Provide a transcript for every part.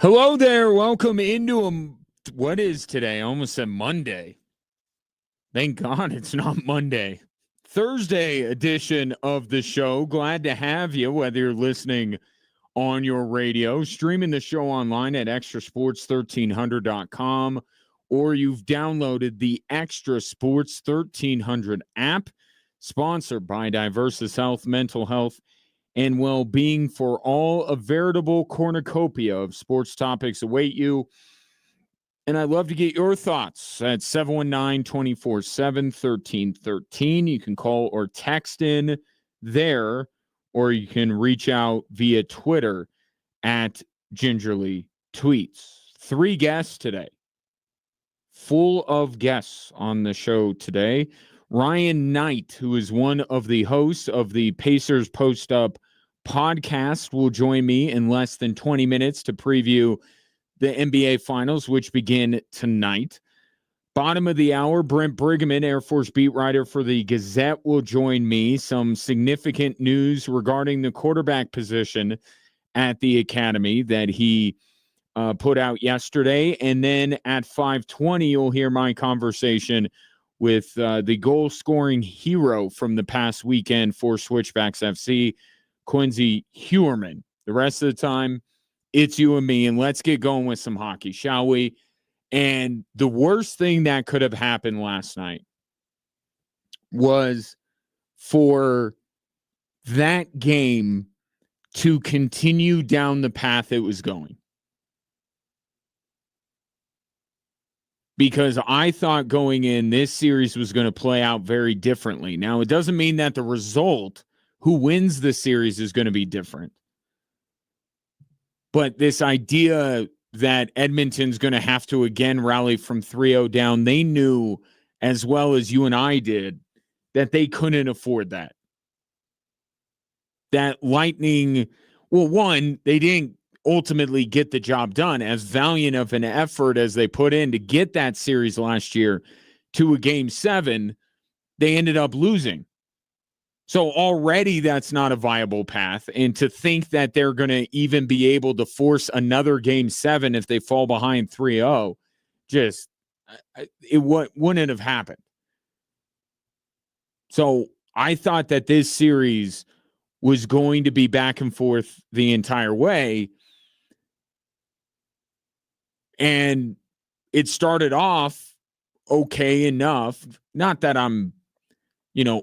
Hello there. Welcome into what is today? I almost said Monday. Thank God it's not Monday. Thursday edition of the show. Glad to have you, whether you're listening on your radio, streaming the show online at extrasports1300.com, or you've downloaded the Extra Sports 1300 app, sponsored by Diversus Health, Mental Health, and well-being for all. A veritable cornucopia of sports topics await you. And I'd love to get your thoughts at 719-247-1313. You can call or text in there, or you can reach out via Twitter at Gingerly Tweets. 3 guests today. Full of guests on the show today. Ryan Knight, who is one of the hosts of the Pacers Post Up podcast, will join me in less than 20 minutes to preview the NBA Finals, which begin tonight. Bottom of the hour, Brent Brigham, Air Force beat writer for the Gazette, will join me. Some significant news regarding the quarterback position at the Academy that he put out yesterday. And then at 5:20, you'll hear my conversation with the goal-scoring hero from the past weekend for Switchbacks FC, Quincy Hewerman. The rest of the time, it's you and me, and let's get going with some hockey, shall we? And the worst thing that could have happened last night was for that game to continue down the path it was going. Because I thought going in, this series was going to play out very differently. Now, it doesn't mean that the result, who wins the series, is going to be different. But this idea that Edmonton's going to have to again rally from 3-0 down, they knew as well as you and I did that they couldn't afford that. That Lightning, well, one, they didn't ultimately get the job done, as valiant of an effort as they put in to get that series last year to a Game 7, they ended up losing. So already that's not a viable path. And to think that they're going to even be able to force another Game 7 if they fall behind 3-0, just, it wouldn't have happened. So I thought that this series was going to be back and forth the entire way. And it started off okay enough. Not that I'm,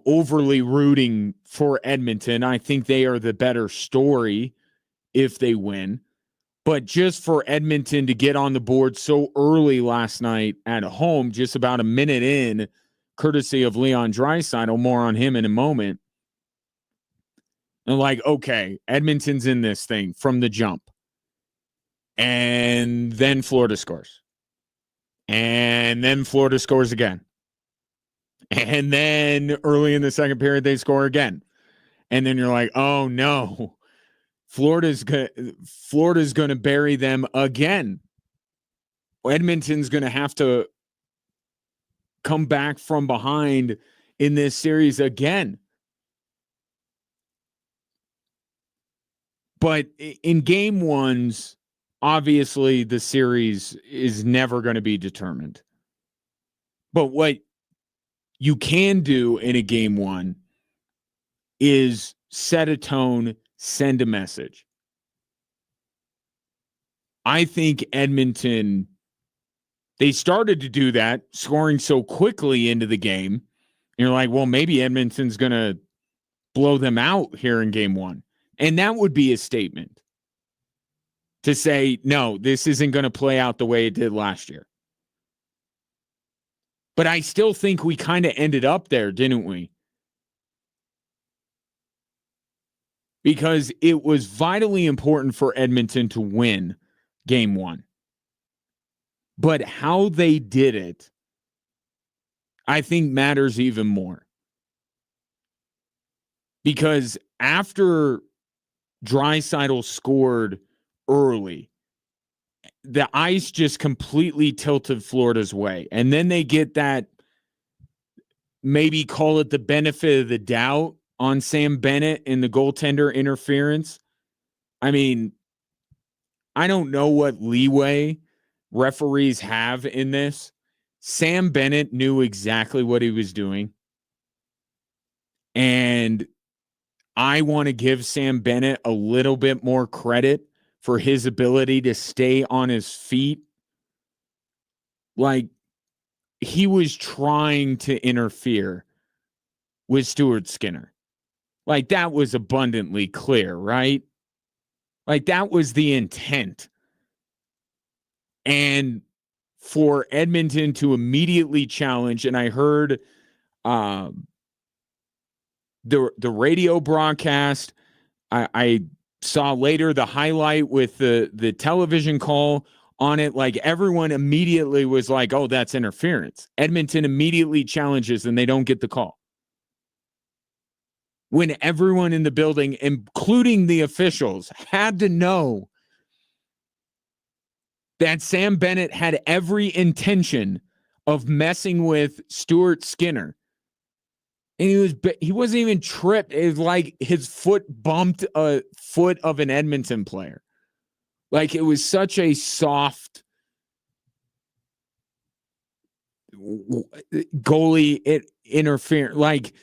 overly rooting for Edmonton. I think they are the better story if they win. But just for Edmonton to get on the board so early last night at home, just about a minute in, courtesy of Leon Draisaitl, more on him in a moment. And okay, Edmonton's in this thing from the jump. And then Florida scores. And then Florida scores again. And then early in the second period, they score again. And then you're like, oh, no. Florida's going to bury them again. Edmonton's going to have to come back from behind in this series again. But in game ones, obviously, the series is never going to be determined. But what you can do in a game one is set a tone, send a message. I think Edmonton, they started to do that, scoring so quickly into the game. And you're like, well, maybe Edmonton's going to blow them out here in game one. And that would be a statement to say, no, this isn't going to play out the way it did last year. But I still think we kind of ended up there, didn't we? Because it was vitally important for Edmonton to win game one. But how they did it, I think, matters even more. Because after Draisaitl scored early, the ice just completely tilted Florida's way. And then they get that, maybe call it the benefit of the doubt on Sam Bennett in the goaltender interference. I mean, I don't know what leeway referees have in this. Sam Bennett knew exactly what he was doing. And I want to give Sam Bennett a little bit more credit for his ability to stay on his feet. Like, he was trying to interfere with Stuart Skinner. Like, that was abundantly clear, right? Like, that was the intent. And for Edmonton to immediately challenge, and I heard the radio broadcast, I saw later the highlight with the television call on it. Like, everyone immediately was like, oh, that's interference. Edmonton immediately challenges and they don't get the call. When everyone in the building, including the officials, had to know that Sam Bennett had every intention of messing with Stuart Skinner. And he wasn't even tripped. It was like his foot bumped a foot of an Edmonton player. Like, it was such a soft goalie interference. Like,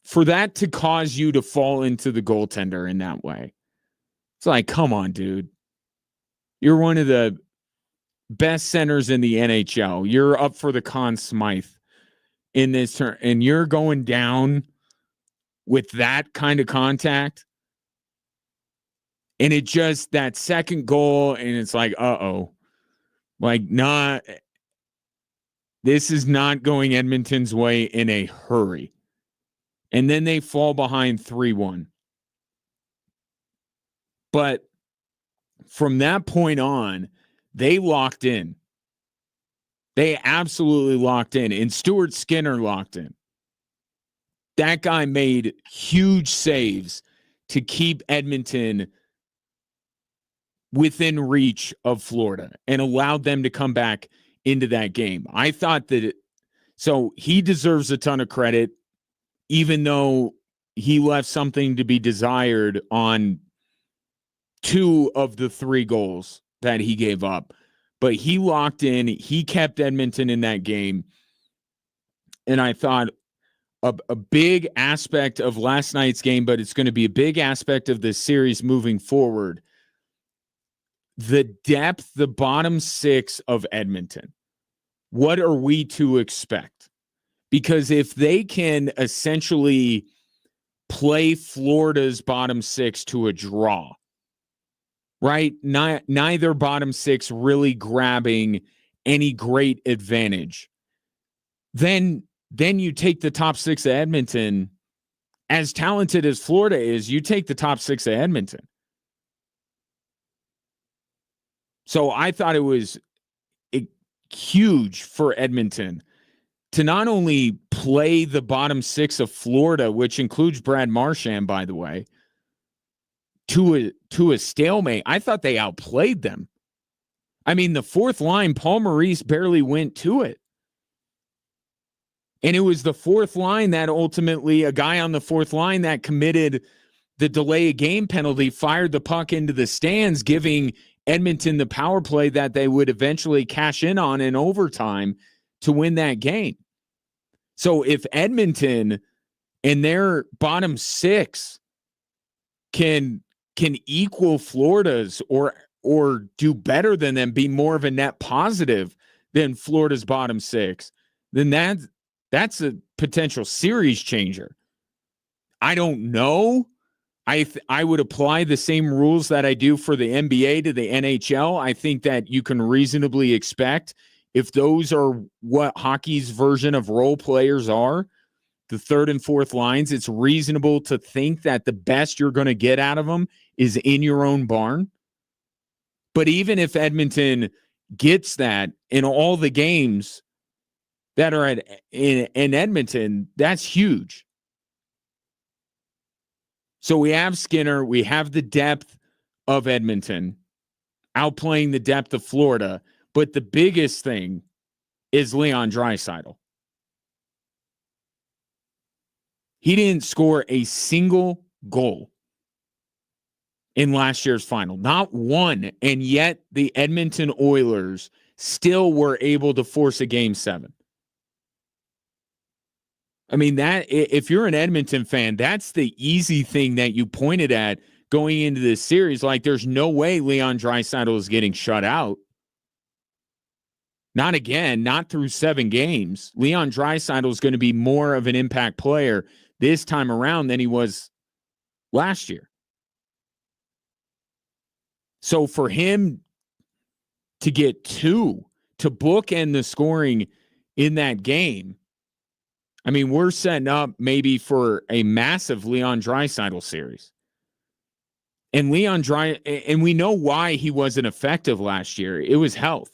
for that to cause you to fall into the goaltender in that way. It's like, come on, dude. You're one of the best centers in the NHL. You're up for the Conn Smythe in this turn, and you're going down with that kind of contact. And it just, that second goal, and it's like, uh-oh. Like, this is not going Edmonton's way in a hurry. And then they fall behind 3-1. But from that point on, they locked in. They absolutely locked in. And Stuart Skinner locked in. That guy made huge saves to keep Edmonton within reach of Florida and allowed them to come back into that game. I thought that so he deserves a ton of credit, even though he left something to be desired on 2 of the 3 goals that he gave up. But he locked in. He kept Edmonton in that game. And I thought a big aspect of last night's game, but it's going to be a big aspect of this series moving forward, the depth, the bottom 6 of Edmonton. What are we to expect? Because if they can essentially play Florida's bottom 6 to a draw, right? Neither bottom 6 really grabbing any great advantage. Then you take the top 6 of Edmonton. As talented as Florida is, you take the top 6 of Edmonton. So I thought it was huge for Edmonton to not only play the bottom 6 of Florida, which includes Brad Marchand, by the way, to a stalemate. I thought they outplayed them. I mean, the fourth line, Paul Maurice barely went to it. And it was the fourth line that ultimately, a guy on the fourth line that committed the delay of game penalty, fired the puck into the stands, giving Edmonton the power play that they would eventually cash in on in overtime to win that game. So if Edmonton and their bottom 6 can equal Florida's or do better than them, be more of a net positive than Florida's bottom 6, then that's a potential series changer. I don't know. I would apply the same rules that I do for the NBA to the NHL. I think that you can reasonably expect, if those are what hockey's version of role players are, the third and fourth lines, it's reasonable to think that the best you're going to get out of them is in your own barn. But even if Edmonton gets that in all the games that are in Edmonton, that's huge. So we have Skinner, we have the depth of Edmonton outplaying the depth of Florida, but the biggest thing is Leon Draisaitl. He didn't score a single goal in last year's final. Not one. And yet the Edmonton Oilers still were able to force a game 7. I mean, that if you're an Edmonton fan, that's the easy thing that you pointed at going into this series. Like, there's no way Leon Draisaitl is getting shut out. Not again, not through 7 games. Leon Draisaitl is going to be more of an impact player this time around than he was last year. So for him to get 2, to bookend the scoring in that game, I mean, we're setting up maybe for a massive Leon Draisaitl series. And and we know why he wasn't effective last year. It was health.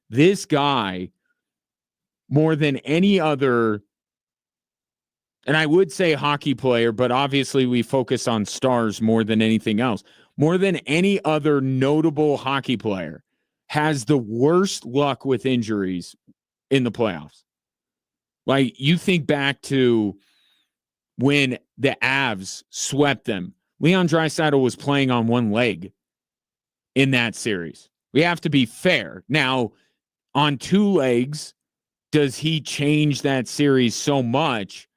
This guy, more than any other, and I would say hockey player, but obviously we focus on stars more than anything else. More than any other notable hockey player, has the worst luck with injuries in the playoffs. Like, you think back to when the Avs swept them. Leon Draisaitl was playing on one leg in that series. We have to be fair. Now, on 2 legs, does he change that series so much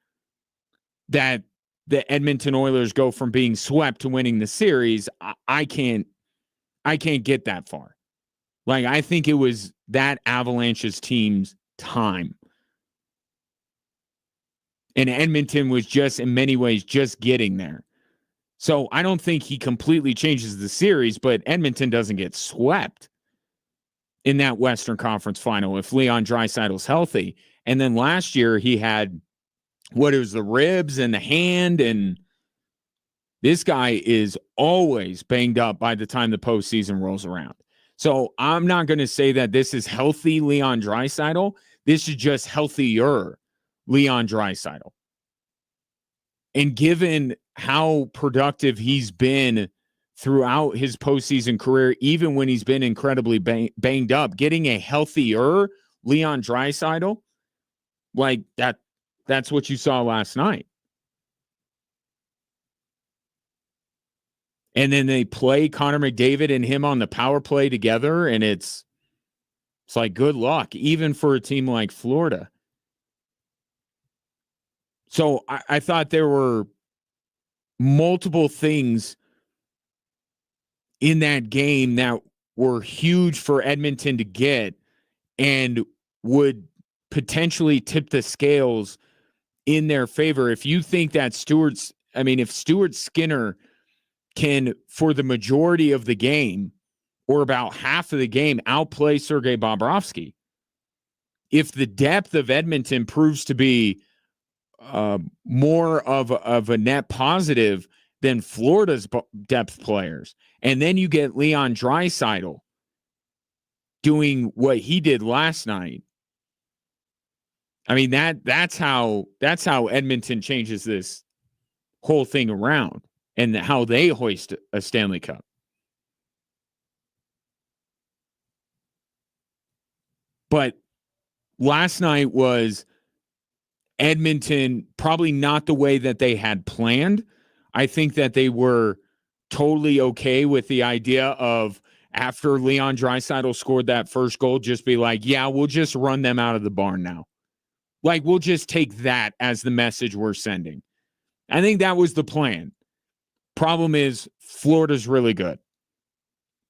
that the Edmonton Oilers go from being swept to winning the series? I can't get that far. Like, I think it was that Avalanche's team's time. And Edmonton was just, in many ways, just getting there. So I don't think he completely changes the series, but Edmonton doesn't get swept in that Western Conference final if Leon Draisaitl's healthy. And then last year he had what, it was the ribs and the hand, and this guy is always banged up by the time the postseason rolls around. So I'm not going to say that this is healthy Leon Draisaitl. This is just healthier Leon Draisaitl. And given how productive he's been throughout his postseason career, even when he's been incredibly banged up, getting a healthier Leon Draisaitl, like that's what you saw last night. And then they play Connor McDavid and him on the power play together, and it's like, good luck, even for a team like Florida. So I thought there were multiple things in that game that were huge for Edmonton to get and would potentially tip the scales in their favor. If you think that if Stuart Skinner can, for the majority of the game or about half of the game, outplay Sergei Bobrovsky, if the depth of Edmonton proves to be more of a net positive than Florida's depth players, and then you get Leon Draisaitl doing what he did last night, I mean, that's how Edmonton changes this whole thing around and how they hoist a Stanley Cup. But last night was Edmonton probably not the way that they had planned. I think that they were totally okay with the idea of, after Leon Draisaitl scored that first goal, just be like, yeah, we'll just run them out of the barn now. Like, we'll just take that as the message we're sending. I think that was the plan. Problem is, Florida's really good,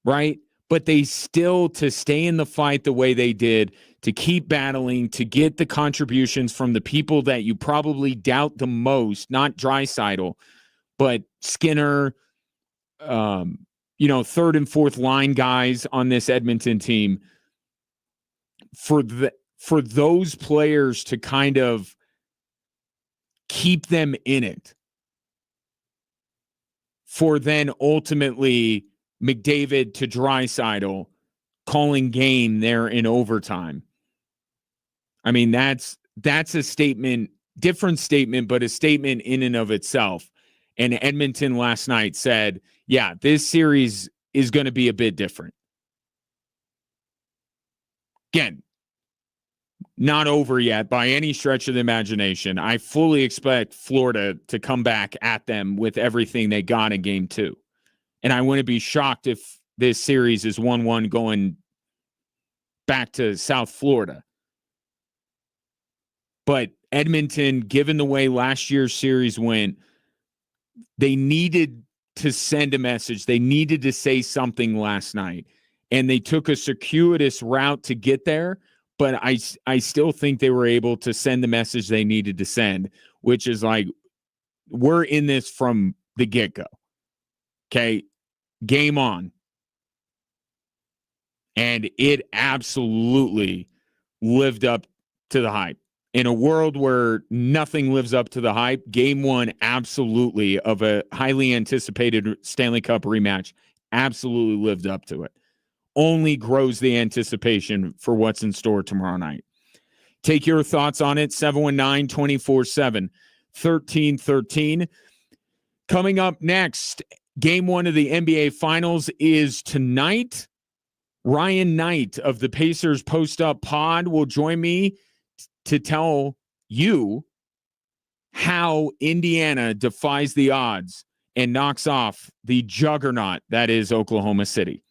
right? But they still, to stay in the fight the way they did, to keep battling, to get the contributions from the people that you probably doubt the most, not Draisaitl, but Skinner, third and fourth line guys on this Edmonton team, for those players to kind of keep them in it, for then ultimately McDavid to Draisaitl calling game there in overtime. I mean, that's a statement, different statement, but a statement in and of itself. And Edmonton last night said, yeah, this series is going to be a bit different. Again, not over yet by any stretch of the imagination. I fully expect Florida to come back at them with everything they got in game 2 And I wouldn't be shocked if this series is 1-1 going back to South Florida. But Edmonton, given the way last year's series went, they needed to send a message. They needed to say something last night. And they took a circuitous route to get there. But I still think they were able to send the message they needed to send, which is like, we're in this from the get-go. Okay? Game on. And it absolutely lived up to the hype. In a world where nothing lives up to the hype, game one absolutely of a highly anticipated Stanley Cup rematch absolutely lived up to it. Only grows the anticipation for what's in store tomorrow night. Take your thoughts on it, 719-247-1313. Coming up next, game one of the NBA Finals is tonight. Ryan Knight of the Pacers Post Up Pod will join me to tell you how Indiana defies the odds and knocks off the juggernaut that is Oklahoma City.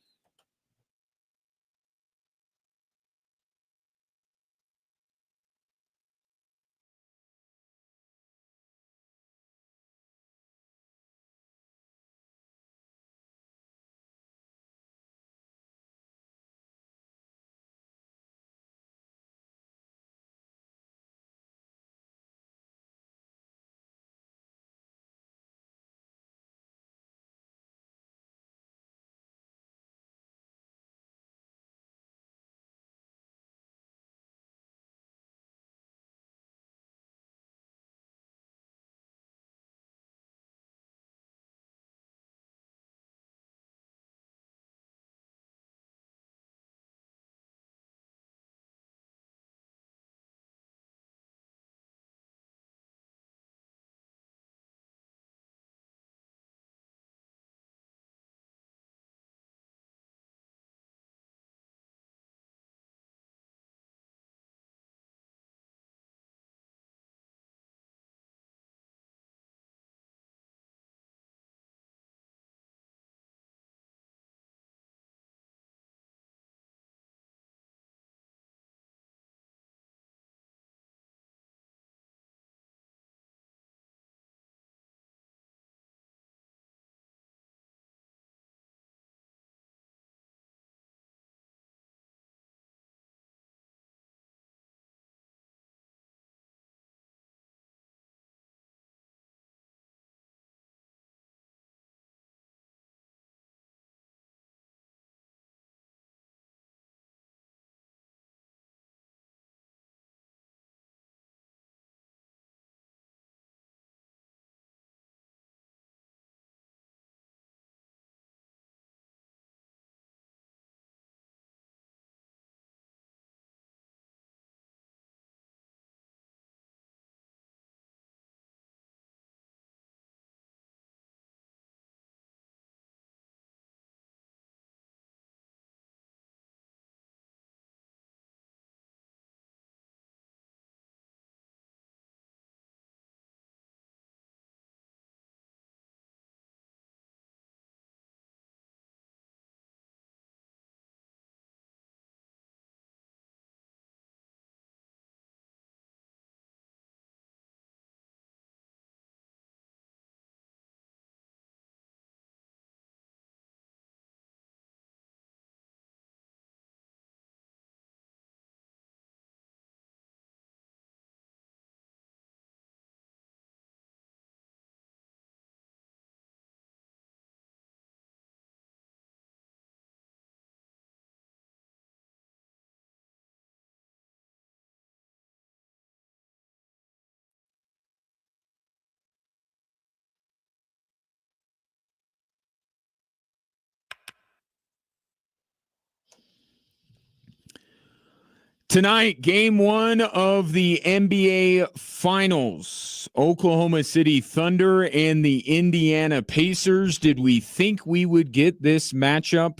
Tonight, game one of the NBA Finals. Oklahoma City Thunder and the Indiana Pacers. Did we think we would get this matchup?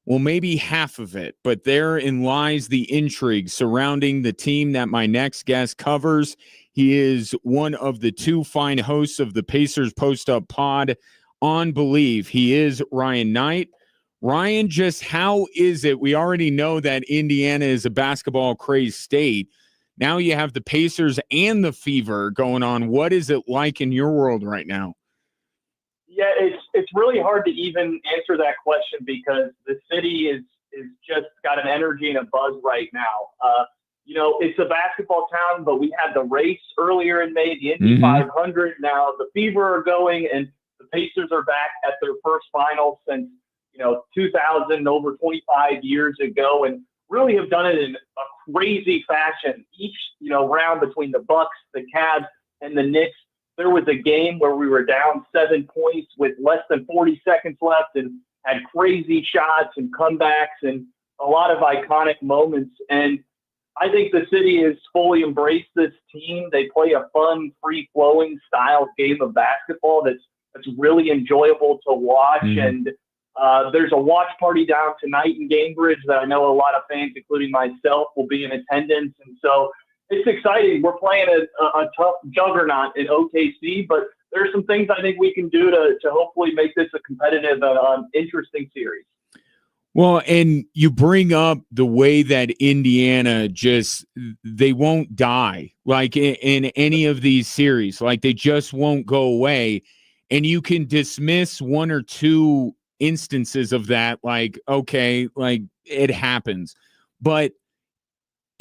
Well, maybe half of it, but therein lies the intrigue surrounding the team that my next guest covers. He is one of the two fine hosts of the Pacers Post Up Pod on Believe. He is Ryan Knight. Ryan, just how is it? We already know that Indiana is a basketball crazed state. Now you have the Pacers and the Fever going on. What is it like in your world right now? Yeah, it's really hard to even answer that question because the city is just got an energy and a buzz right now. It's a basketball town, but we had the race earlier in May, the Indy 500. Now the Fever are going, and the Pacers are back at their first final since 2000, over 25 years ago, and really have done it in a crazy fashion. Each round between the Bucks, the Cavs, and the Knicks, there was a game where we were down 7 points with less than 40 seconds left and had crazy shots and comebacks and a lot of iconic moments. And I think the city has fully embraced this team. They play a fun, free-flowing style game of basketball that's really enjoyable to watch. And there's a watch party down tonight in Gainbridge that I know a lot of fans, including myself, will be in attendance. And so it's exciting. We're playing a tough juggernaut in OKC, but there are some things I think we can do to hopefully make this a competitive, interesting series. Well, and you bring up the way that Indiana they won't die like in any of these series. Like they just won't go away. And you can dismiss one or two instances of that. Like, okay, like it happens, but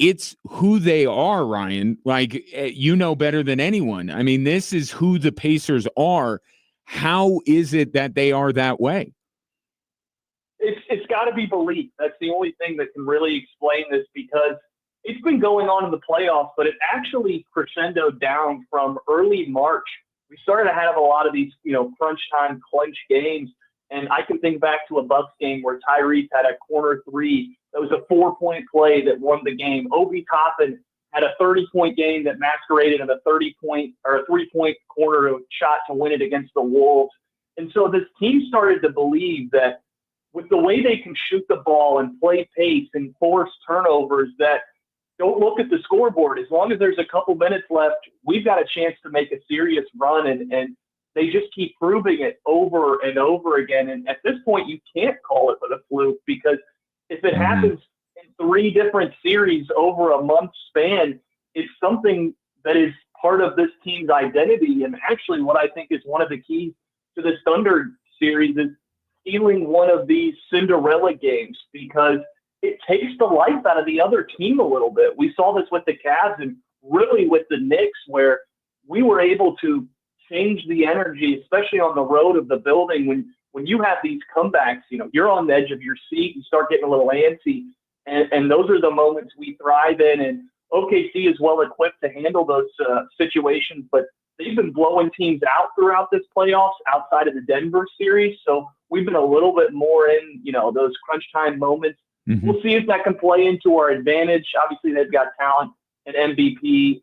it's who they are, Ryan. Like, you know better than anyone. I mean, this is who the Pacers are. How is it that they are that way? It's got to be belief. That's the only thing that can really explain this, because it's been going on in the playoffs, but it actually crescendoed down from early March. We started to have a lot of these, crunch time clinch games. And I can think back to a Bucks game where Tyrese had a corner three. That was a 4-point play that won the game. Obi Toppin had a 30-point game that masqueraded as a 30-point or a 3-point corner shot to win it against the Wolves. And so this team started to believe that with the way they can shoot the ball and play pace and force turnovers, that don't look at the scoreboard. As long as there's a couple minutes left, we've got a chance to make a serious run. And they just keep proving it over and over again. And at this point, you can't call it a fluke, because if it happens in 3 different series over a month span, it's something that is part of this team's identity. And actually what I think is one of the keys to this Thunder series is stealing one of these Cinderella games, because it takes the life out of the other team a little bit. We saw this with the Cavs and really with the Knicks, where we were able to change the energy, especially on the road of the building. When you have these comebacks, you're on the edge of your seat, you start getting a little antsy, and those are the moments we thrive in. And OKC is well equipped to handle those situations, but they've been blowing teams out throughout this playoffs outside of the Denver series. So we've been a little bit more in, those crunch time moments. We'll see if that can play into our advantage. Obviously, they've got talent and MVP,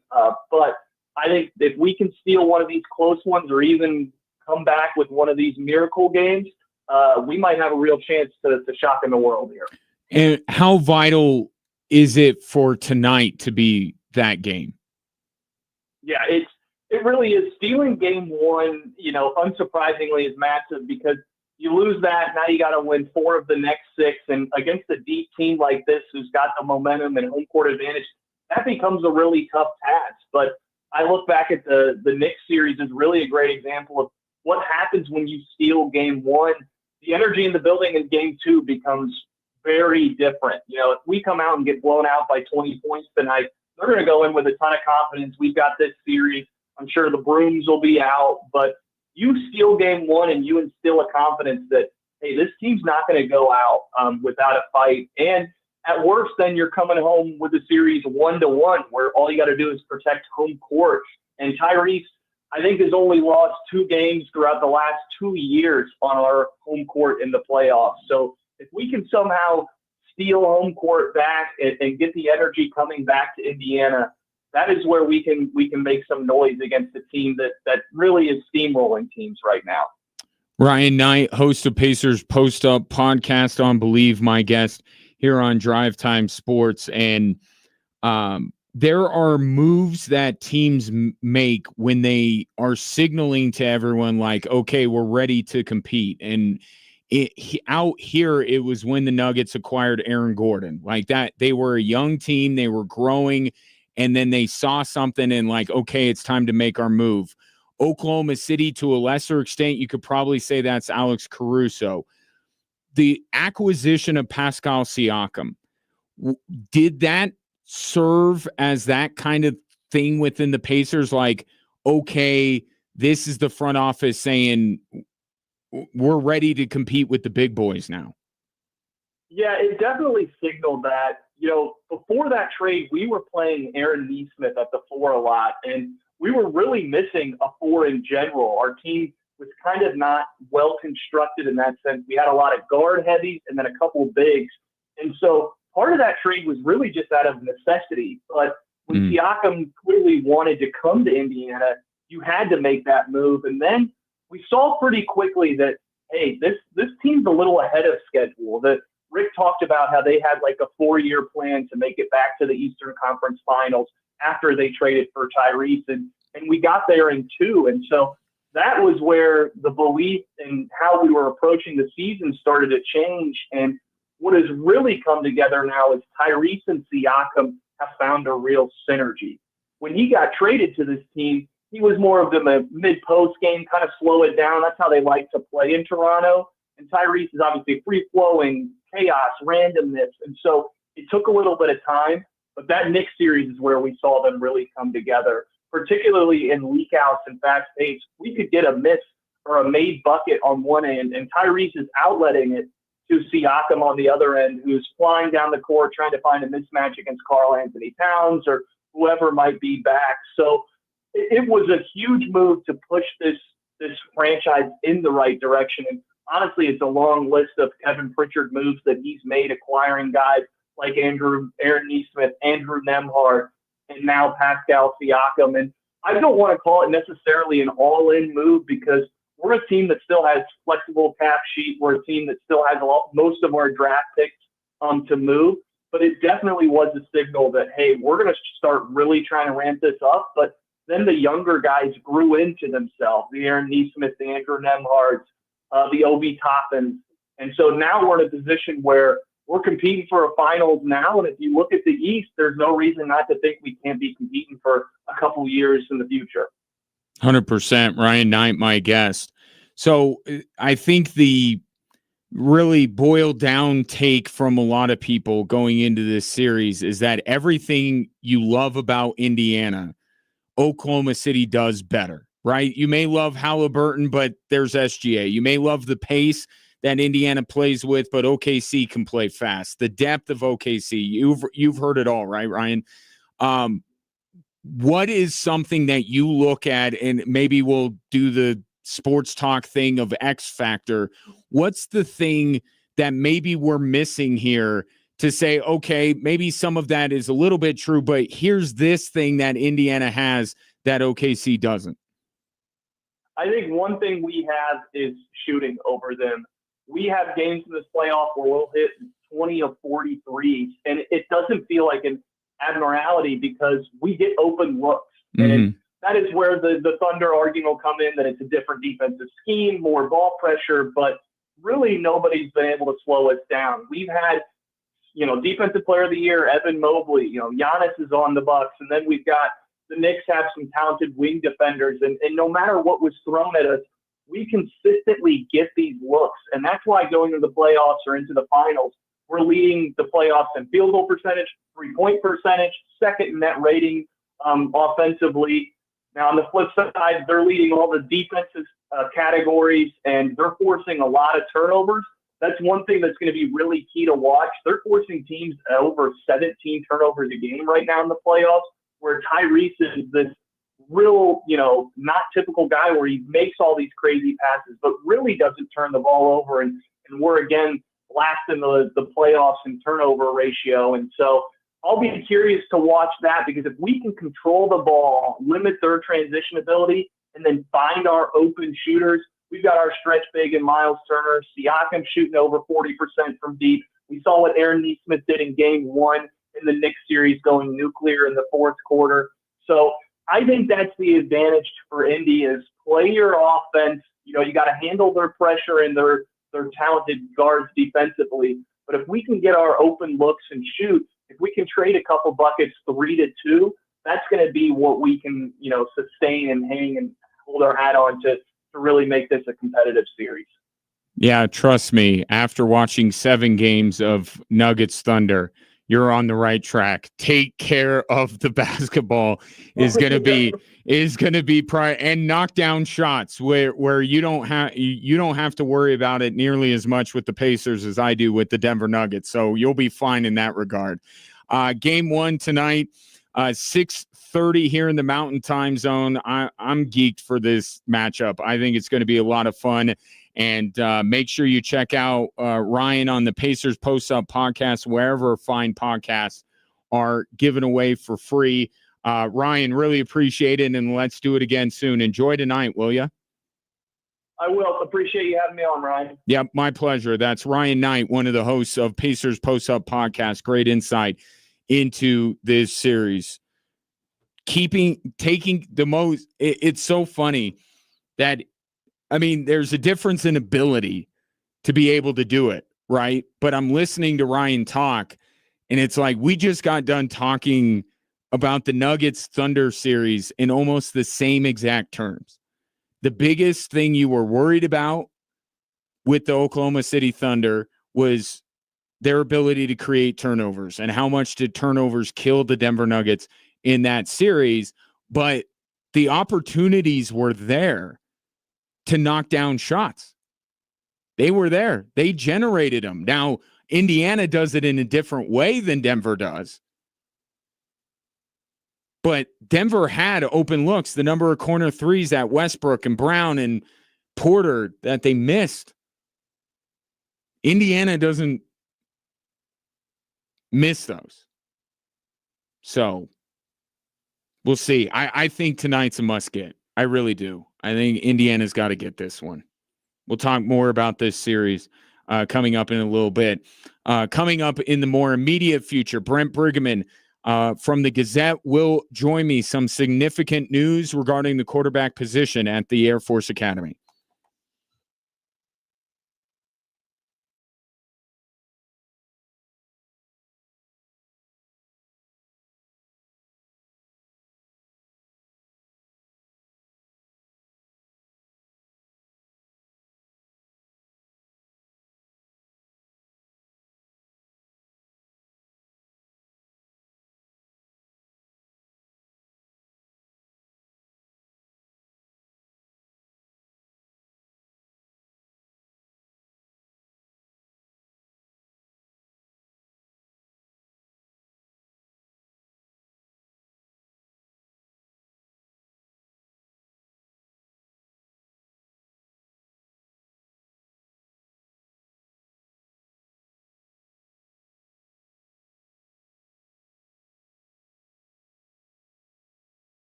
but I think if we can steal one of these close ones, or even come back with one of these miracle games, we might have a real chance to shock in the world here. And how vital is it for tonight to be that game? Yeah, it really is. Stealing game one, unsurprisingly, is massive, because you lose that, now you got to win 4 of the next 6. And against a deep team like this, who's got the momentum and home court advantage, that becomes a really tough task. But I look back at the Knicks series as really a great example of what happens when you steal game one. The energy in the building in game 2 becomes very different. If we come out and get blown out by 20 points tonight, they're going to go in with a ton of confidence. We've got this series. I'm sure the brooms will be out, but you steal game 1 and you instill a confidence that, hey, this team's not going to go out without a fight. And at worst, then you're coming home with a series 1-1, where all you got to do is protect home court. And Tyrese, I think, has only lost 2 games throughout the last 2 years on our home court in the playoffs. So if we can somehow steal home court back and get the energy coming back to Indiana, that is where we can make some noise against a team that really is steamrolling teams right now. Ryan Knight, host of Pacers Post Up podcast on Believe, my guest here on Drive Time Sports. And there are moves that teams make when they are signaling to everyone like, okay, we're ready to compete. And out here, it was when the Nuggets acquired Aaron Gordon. Like that, they were a young team, they were growing, and then they saw something and like, okay, it's time to make our move. Oklahoma City, to a lesser extent, you could probably say that's Alex Caruso. The acquisition of Pascal Siakam, did that serve as that kind of thing within the Pacers? Like, okay, this is the front office saying we're ready to compete with the big boys now. Yeah, it definitely signaled that, before that trade, we were playing Aaron Nesmith at the 4 a lot, and we were really missing a 4 in general. Our team was kind of not well constructed in that sense. We had a lot of guard heavies and then a couple of bigs. And so part of that trade was really just out of necessity. But when Siakam clearly wanted to come to Indiana, you had to make that move. And then we saw pretty quickly that, hey, this team's a little ahead of schedule. That Rick talked about how they had like a 4-year plan to make it back to the Eastern Conference Finals after they traded for Tyrese. And we got there in 2. And so that was where the belief in how we were approaching the season started to change. And what has really come together now is Tyrese and Siakam have found a real synergy. When he got traded to this team, he was more of the mid-post game, kind of slow it down. That's how they like to play in Toronto. And Tyrese is obviously free-flowing, chaos, randomness. And so it took a little bit of time, but that Knicks series is where we saw them really come together, particularly in leak-outs and fast pace. We could get a miss or a made bucket on one end, and Tyrese is outletting it to Siakam on the other end, who's flying down the court trying to find a mismatch against Karl Anthony Towns or whoever might be back. So it was a huge move to push this franchise in the right direction. And honestly, it's a long list of Kevin Pritchard moves that he's made, acquiring guys like Aaron Nesmith, Andrew Nembhard, and now Pascal Siakam. And I don't want to call it necessarily an all-in move because we're a team that still has flexible cap sheet. We're a team that still has most of our draft picks to move. But it definitely was a signal that, hey, we're going to start really trying to ramp this up. But then the younger guys grew into themselves, the Aaron Nesmith, the Andrew Nembhards, the Obi Toppins. And so now we're in a position where we're competing for a finals now. And if you look at the East, there's no reason not to think we can't be competing for a couple years in the future. 100%. Ryan Knight, my guest. So I think the really boiled down take from a lot of people going into this series is that everything you love about Indiana, Oklahoma City does better, right? You may love Halliburton, but there's SGA. You may love the pace that Indiana plays with, but OKC can play fast. The depth of OKC, you've heard it all, right, Ryan? What is something that you look at, and maybe we'll do the sports talk thing of X Factor. What's the thing that maybe we're missing here to say, okay, maybe some of that is a little bit true, but here's this thing that Indiana has that OKC doesn't? I think one thing we have is shooting over them. We have games in this playoff where we'll hit 20 of 43s, and it doesn't feel like an abnormality because we get open looks. And that is where the Thunder argument will come in, that it's a different defensive scheme, more ball pressure, but really nobody's been able to slow us down. We've had, defensive player of the year, Evan Mobley, Giannis is on the Bucks, and then we've got the Knicks have some talented wing defenders, and no matter what was thrown at us, we consistently get these looks. And that's why going into the playoffs or into the finals, we're leading the playoffs in field goal percentage, 3-point percentage, second in net rating offensively. Now, on the flip side, they're leading all the defensive categories, and they're forcing a lot of turnovers. That's one thing that's going to be really key to watch. They're forcing teams over 17 turnovers a game right now in the playoffs, where Tyrese is this real, not typical guy where he makes all these crazy passes, but really doesn't turn the ball over. And we're, again, last in the playoffs in turnover ratio. And so I'll be curious to watch that, because if we can control the ball, limit their transition ability, and then find our open shooters, we've got our stretch big and Miles Turner, Siakam shooting over 40% from deep. We saw what Aaron Nesmith did in game 1. in the Knicks series going nuclear in the fourth quarter. So I think that's the advantage for Indy is play your offense. You got to handle their pressure and their talented guards defensively. But if we can get our open looks and shoot, if we can trade a couple buckets 3-2, that's going to be what we can, sustain and hang and hold our hat on to really make this a competitive series. Yeah, trust me, after watching 7 games of Nuggets Thunder, you're on the right track. Take care of the basketball is going to be and knock down shots where you don't have to worry about it nearly as much with the Pacers as I do with the Denver Nuggets. So you'll be fine in that regard. Game 1 tonight, 6:30 here in the Mountain Time Zone. I'm geeked for this matchup. I think it's going to be a lot of fun. And make sure you check out Ryan on the Pacers Post Up podcast, wherever fine podcasts are given away for free. Ryan, really appreciate it, and let's do it again soon. Enjoy tonight, will you? I will. Appreciate you having me on, Ryan. Yep, my pleasure. That's Ryan Knight, one of the hosts of Pacers Post Up podcast. Great insight into this series. Taking the most. It's so funny that. There's a difference in ability to be able to do it, right? But I'm listening to Ryan talk, and it's like we just got done talking about the Nuggets Thunder series in almost the same exact terms. The biggest thing you were worried about with the Oklahoma City Thunder was their ability to create turnovers and how much did turnovers kill the Denver Nuggets in that series. But the opportunities were there to knock down shots. They were there. They generated them. Now, Indiana does it in a different way than Denver does. But Denver had open looks, the number of corner threes at Westbrook and Brown and Porter that they missed. Indiana doesn't miss those. So we'll see. I think tonight's a must get. I really do. I think Indiana's got to get this one. We'll talk more about this series coming up in a little bit. Coming up in the more immediate future, Brent Brigham from the Gazette will join me. Some significant news regarding the quarterback position at the Air Force Academy.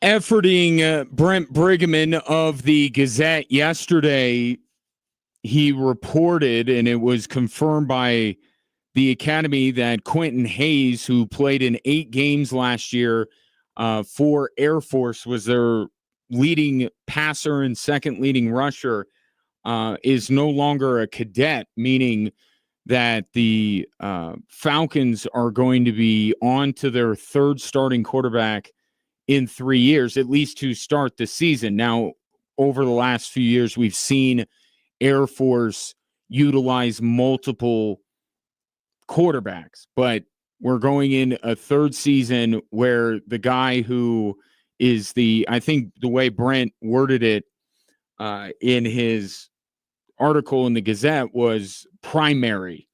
Efforting Brent Brigham of the Gazette yesterday, he reported, and it was confirmed by the Academy, that Quentin Hayes, who played in 8 games last year for Air Force, was their leading passer and second leading rusher, is no longer a cadet, meaning that the Falcons are going to be on to their third starting quarterback in 3 years, at least to start the season. Now, over the last few years, we've seen Air Force utilize multiple quarterbacks, but we're going in a third season where the guy who is I think the way Brent worded it in his article in the Gazette was primary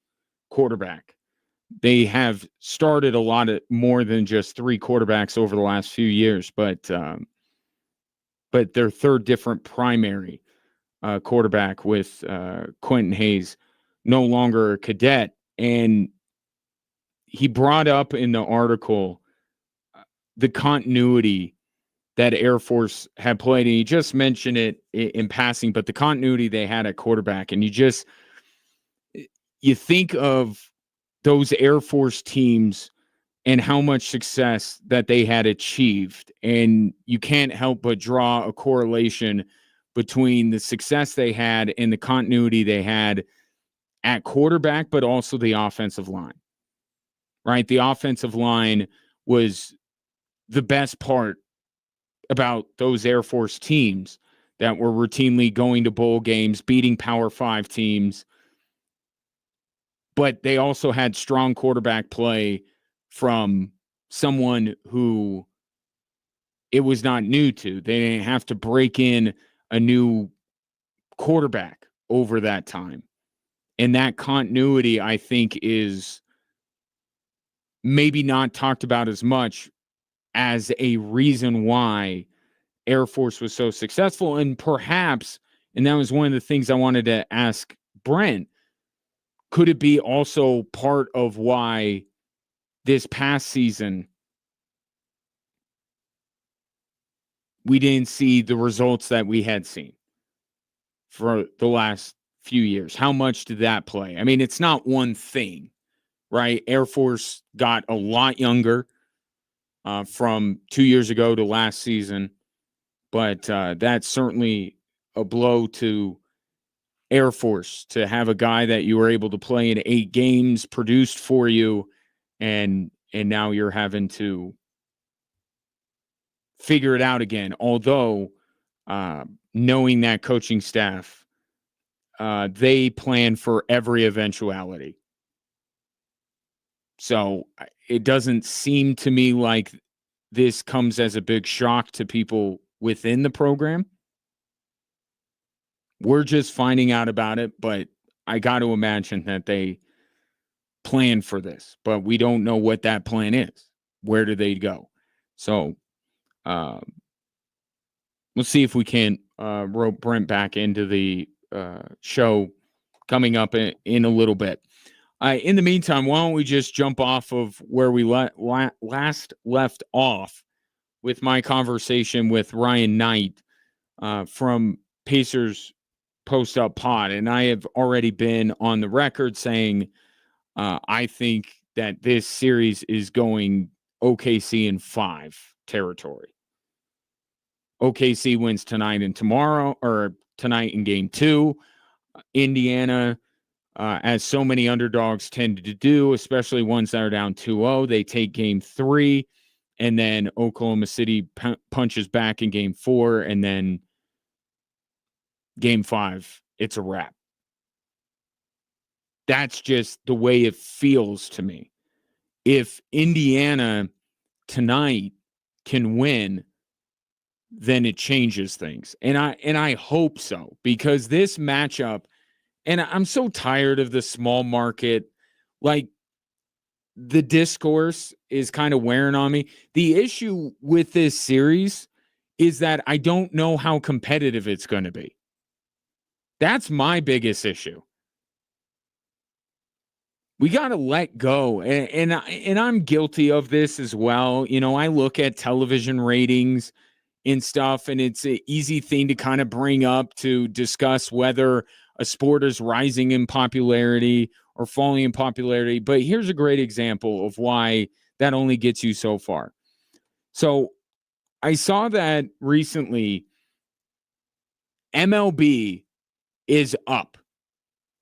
quarterback. They have started a lot of more than just 3 quarterbacks over the last few years, but their third different primary quarterback with Quentin Hayes, no longer a cadet. And he brought up in the article the continuity that Air Force had played. And he just mentioned it in passing, but the continuity they had at quarterback. And you think of those Air Force teams and how much success that they had achieved. And you can't help but draw a correlation between the success they had and the continuity they had at quarterback, but also the offensive line, right? The offensive line was the best part about those Air Force teams that were routinely going to bowl games, beating Power 5 teams. But they also had strong quarterback play from someone who it was not new to. They didn't have to break in a new quarterback over that time. And that continuity, I think, is maybe not talked about as much as a reason why Air Force was so successful. And perhaps, and that was one of the things I wanted to ask Brent, could it be also part of why this past season we didn't see the results that we had seen for the last few years? How much did that play? I mean, it's not one thing, right? Air Force got a lot younger from 2 years ago to last season, but that's certainly a blow to Air Force to have a guy that you were able to play in 8 games produced for you, and now you're having to figure it out again. Although knowing that coaching staff, they plan for every eventuality. So it doesn't seem to me like this comes as a big shock to people within the program. We're just finding out about it, but I got to imagine that they plan for this, but we don't know what that plan is. Where do they go? So let's see if we can rope Brent back into the show coming up in a little bit. In the meantime, why don't we just jump off of where we last left off with my conversation with Ryan Knight from Pacers Post Up Pod. And I have already been on the record saying I think that this series is going OKC in 5 territory. OKC wins tonight and tomorrow, or tonight in game 2. Indiana, as so many underdogs tend to do, especially ones that are down 2-0, they take game 3, and then Oklahoma City punches back in game 4, and then game 5, it's a wrap. That's just the way it feels to me. If Indiana tonight can win, then it changes things. And I hope so, because this matchup, and I'm so tired of the small market, like the discourse is kind of wearing on me. The issue with this series is that I don't know how competitive it's going to be. That's my biggest issue. We got to let go. And I'm guilty of this as well. You know, I look at television ratings and stuff, and it's an easy thing to kind of bring up to discuss whether a sport is rising in popularity or falling in popularity. But here's a great example of why that only gets you so far. So I saw that recently MLB is up.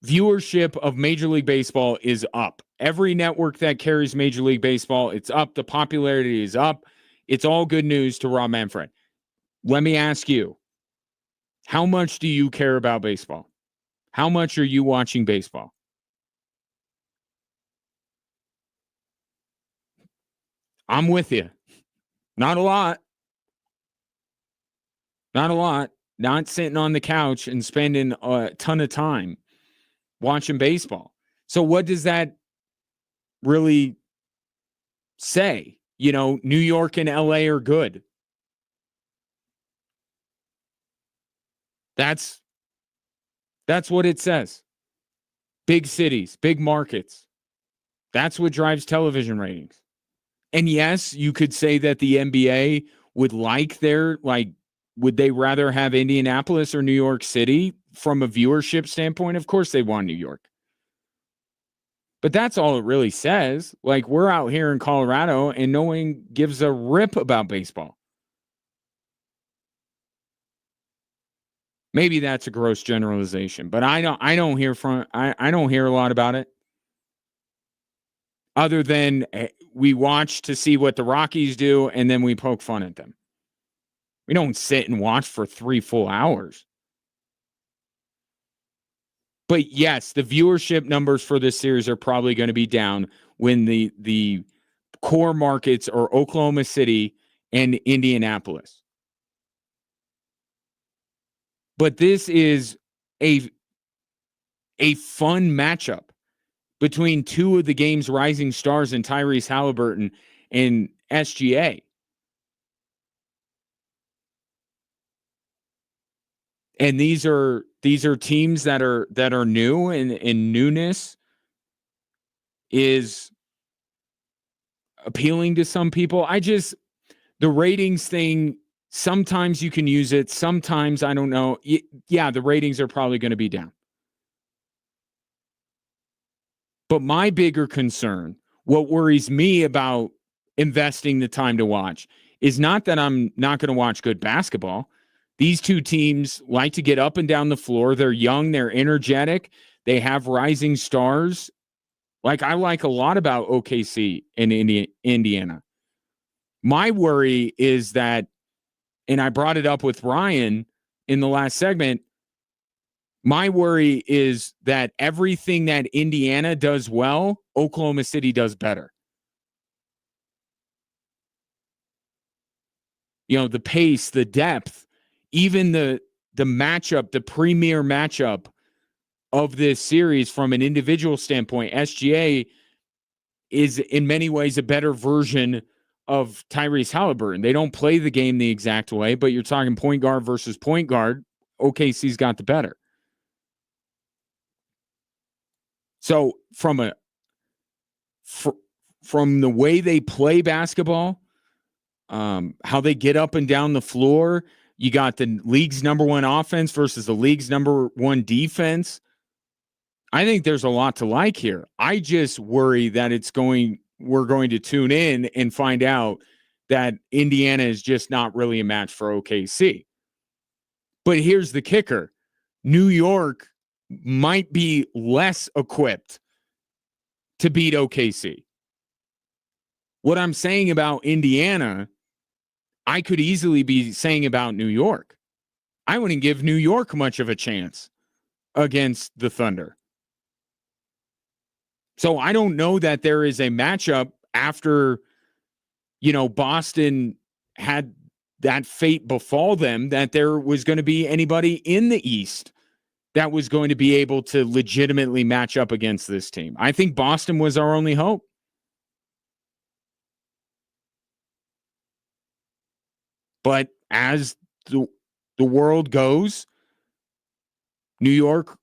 Viewership of Major League Baseball is up. Every network that carries Major League Baseball, it's up. The popularity is up. It's all good news to Rob Manfred. Let me ask you, how much do you care about baseball? How much are you watching baseball? I'm with you. Not a lot. Not a lot. Not sitting on the couch and spending a ton of time watching baseball. So what does that really say? You know, New York and LA are good. That's what it says. Big cities, big markets. That's what drives television ratings. And yes, you could say that the NBA would would they rather have Indianapolis or New York City from a viewership standpoint? Of course they want New York. But that's all it really says. Like, we're out here in Colorado and no one gives a rip about baseball. Maybe that's a gross generalization, but I don't hear a lot about it. Other than we watch to see what the Rockies do and then we poke fun at them. We don't sit and watch for 3 full hours. But yes, the viewership numbers for this series are probably going to be down when the core markets are Oklahoma City and Indianapolis. But this is a fun matchup between two of the game's rising stars in Tyrese Halliburton and SGA. And these are teams that are new, and newness is appealing to some people. The ratings thing, sometimes you can use it, sometimes I don't know. Yeah, the ratings are probably going to be down. But my bigger concern, what worries me about investing the time to watch, is not that I'm not going to watch good basketball. These two teams like to get up and down the floor. They're young. They're energetic. They have rising stars. Like, I like a lot about OKC and Indiana. My worry is that, and I brought it up with Ryan in the last segment, my worry is that everything that Indiana does well, Oklahoma City does better. You know, the pace, the depth, even the matchup, the premier matchup of this series from an individual standpoint, SGA is in many ways a better version of Tyrese Halliburton. They don't play the game the exact way, but you're talking point guard versus point guard. OKC's got the better. So from the way they play basketball, how they get up and down the floor, you got the league's number one offense versus the league's number one defense. I think there's a lot to like here. I just worry that we're going to tune in and find out that Indiana is just not really a match for OKC. But here's the kicker. New York might be less equipped to beat OKC. What I'm saying about Indiana, I could easily be saying about New York. I wouldn't give New York much of a chance against the Thunder. So I don't know that there is a matchup after, Boston had that fate befall them, that there was going to be anybody in the East that was going to be able to legitimately match up against this team. I think Boston was our only hope. But as the world goes, New York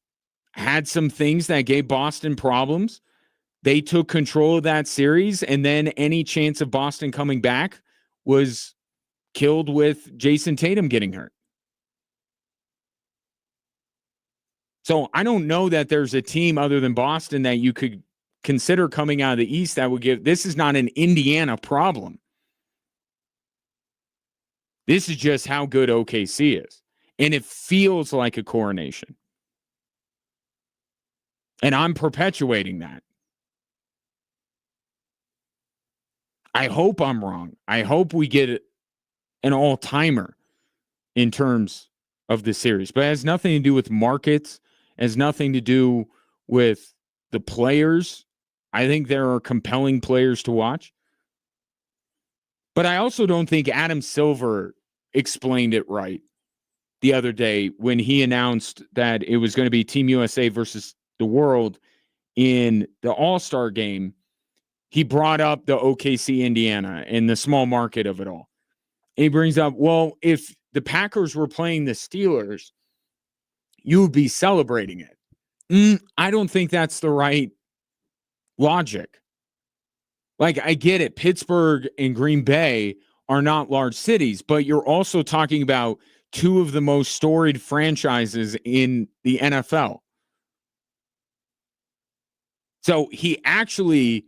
had some things that gave Boston problems. They took control of that series, and then any chance of Boston coming back was killed with Jason Tatum getting hurt. So I don't know that there's a team other than Boston that you could consider coming out of the East that would give. This is not an Indiana problem. This is just how good OKC is. And it feels like a coronation. And I'm perpetuating that. I hope I'm wrong. I hope we get an all-timer in terms of the series. But it has nothing to do with markets. It has nothing to do with the players. I think there are compelling players to watch. But I also don't think Adam Silver explained it right the other day when he announced that it was going to be Team USA versus the world in the All-Star game. He brought up the OKC, Indiana, and the small market of it all. And he brings up, well, if the Packers were playing the Steelers, you would be celebrating it. I don't think that's the right logic. Like, I get it. Pittsburgh and Green Bay are not large cities, but you're also talking about two of the most storied franchises in the NFL. So he actually,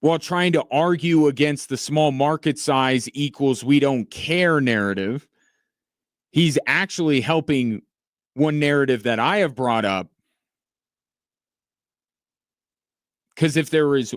while trying to argue against the small market size equals we don't care narrative, he's actually helping one narrative that I have brought up. Because if there is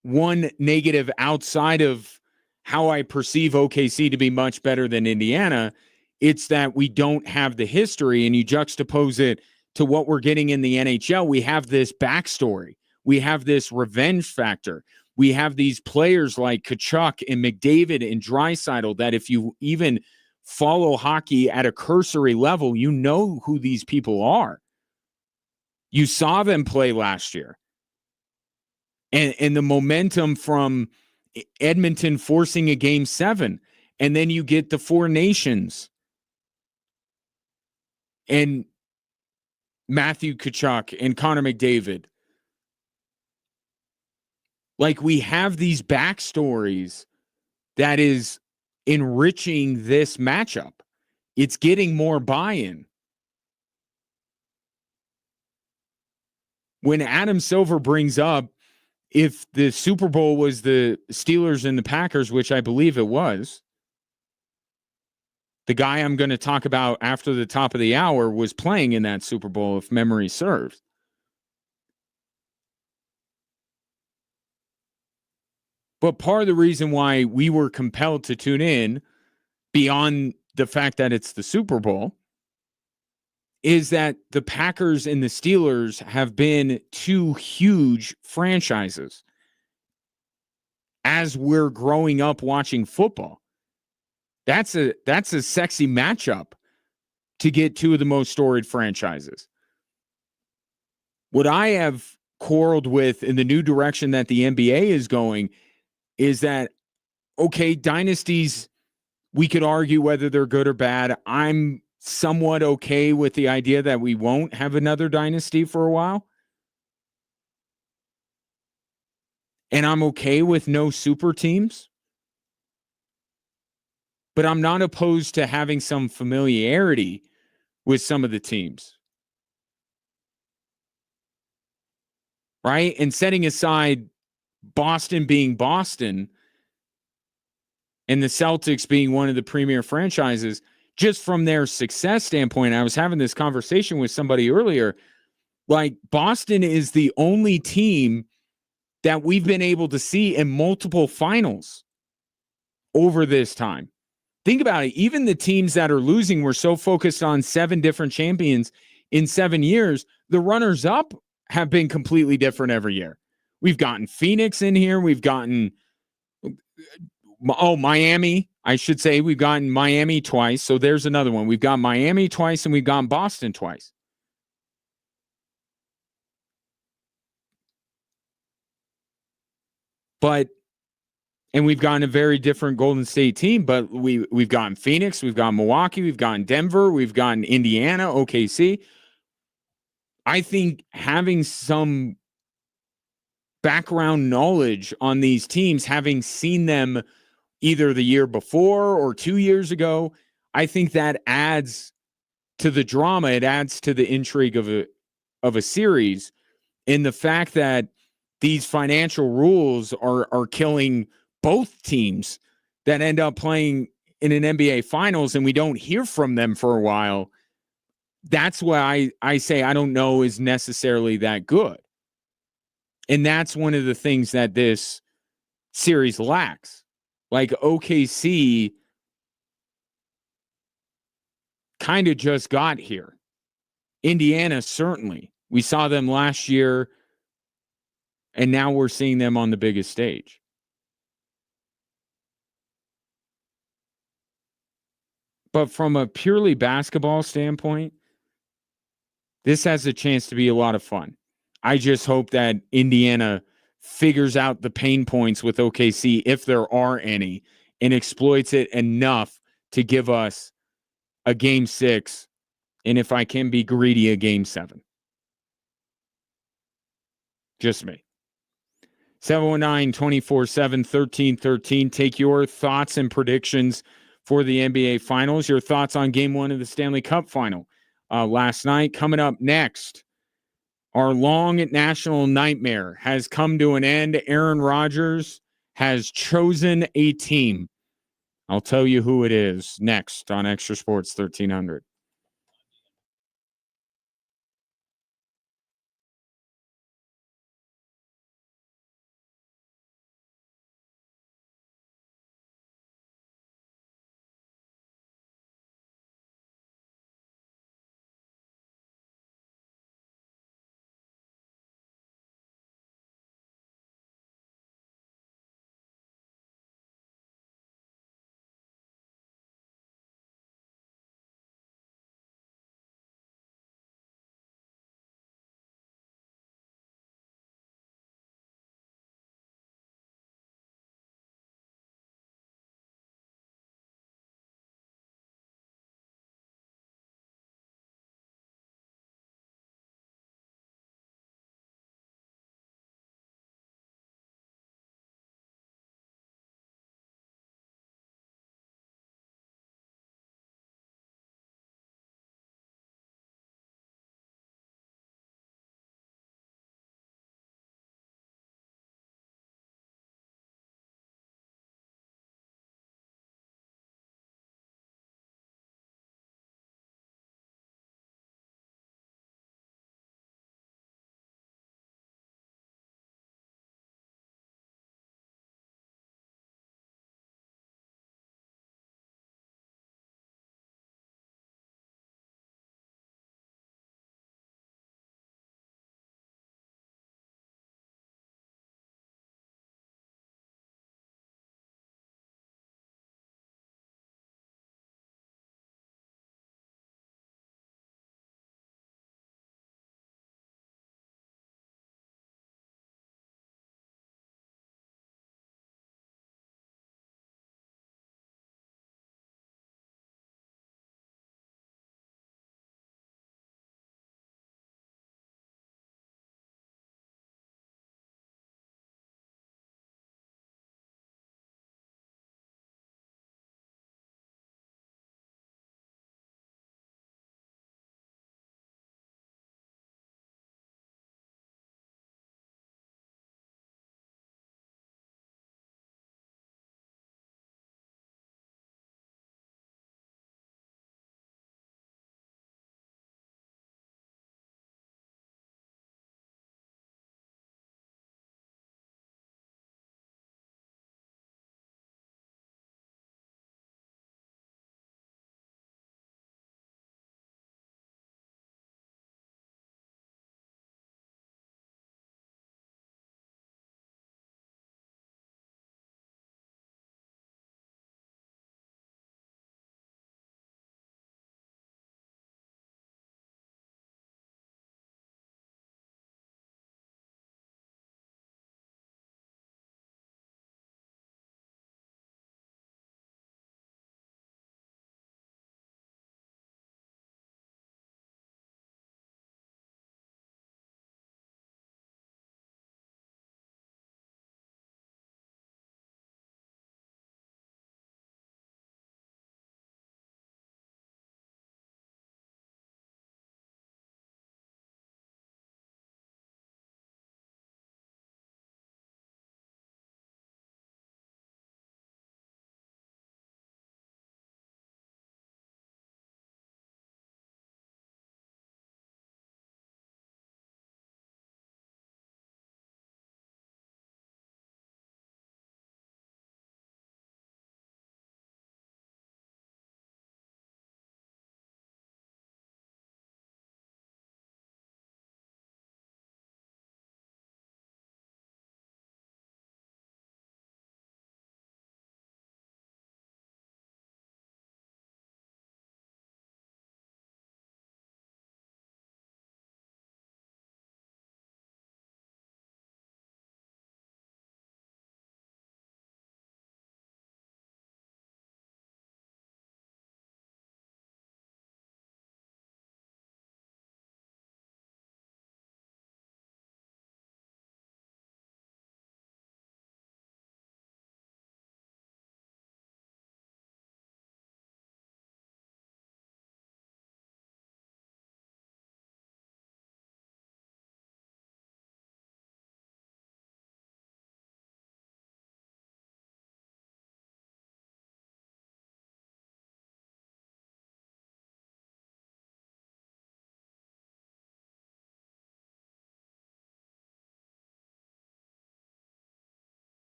one negative outside of how I perceive OKC to be much better than Indiana, it's that we don't have the history, and you juxtapose it to what we're getting in the NHL. We have this backstory. We have this revenge factor. We have these players like Tkachuk and McDavid and Draisaitl that if you even follow hockey at a cursory level, you know who these people are. You saw them play last year. And the momentum from Edmonton forcing a Game 7. And then you get the Four Nations. And Matthew Tkachuk and Connor McDavid. Like, we have these backstories that is enriching this matchup. It's getting more buy-in. When Adam Silver brings up, if the Super Bowl was the Steelers and the Packers, which I believe it was, the guy I'm going to talk about after the top of the hour was playing in that Super Bowl, if memory serves. But part of the reason why we were compelled to tune in, beyond the fact that it's the Super Bowl, is that the Packers and the Steelers have been two huge franchises as we're growing up watching football. That's a sexy matchup to get two of the most storied franchises. What I have quarreled with in the new direction that the NBA is going is that, okay, dynasties, we could argue whether they're good or bad. I'm somewhat okay with the idea that we won't have another dynasty for a while. And I'm okay with no super teams. But I'm not opposed to having some familiarity with some of the teams. Right? And setting aside Boston being Boston and the Celtics being one of the premier franchises, just from their success standpoint, I was having this conversation with somebody earlier. Like, Boston is the only team that we've been able to see in multiple finals over this time. Think about it. Even the teams that are losing were so focused on 7 different champions in 7 years. The runners-up have been completely different every year. We've gotten Phoenix in here. We've gotten, Miami. I should say we've gotten Miami twice. So there's another one. We've got Miami twice and we've gotten Boston twice. And we've gotten a very different Golden State team, but we've gotten Phoenix, we've gotten Milwaukee, we've gotten Denver, we've gotten Indiana, OKC. I think having some background knowledge on these teams, having seen them either the year before or 2 years ago. I think that adds to the drama. It adds to the intrigue of a series, in the fact that these financial rules are killing both teams that end up playing in an NBA Finals, and we don't hear from them for a while. That's why I say I don't know is necessarily that good. And that's one of the things that this series lacks. Like OKC kind of just got here. Indiana, certainly. We saw them last year, and now we're seeing them on the biggest stage. But from a purely basketball standpoint, this has a chance to be a lot of fun. I just hope that Indiana figures out the pain points with OKC, if there are any, and exploits it enough to give us a game 6, and if I can be greedy, a game 7. Just me. 719-247-1313. Take your thoughts and predictions for the NBA Finals. Your thoughts on Game 1 of the Stanley Cup Final last night. Coming up next, our long national nightmare has come to an end. Aaron Rodgers has chosen a team. I'll tell you who it is next on Extra Sports 1300.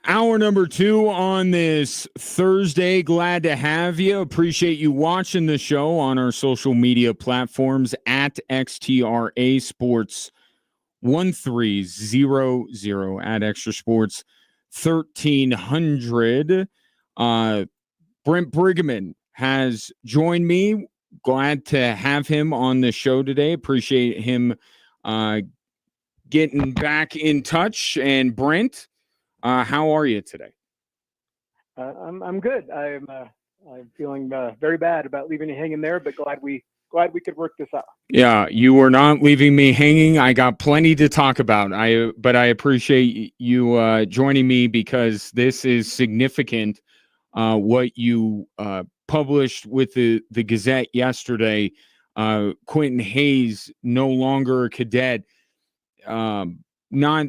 Hour number 2 on this Thursday. Glad to have you. Appreciate you watching the show on our social media platforms at XTRA Sports 1300 at Extra Sports 1300. Brent Brigham has joined me. Glad to have him on the show today. Appreciate him getting back in touch. And Brent, how are you today? I'm good. I'm feeling very bad about leaving you hanging there, but glad we could work this out. Yeah, you were not leaving me hanging. I got plenty to talk about. But I appreciate you joining me because this is significant. What you published with the Gazette yesterday, Quentin Hayes no longer a cadet. Not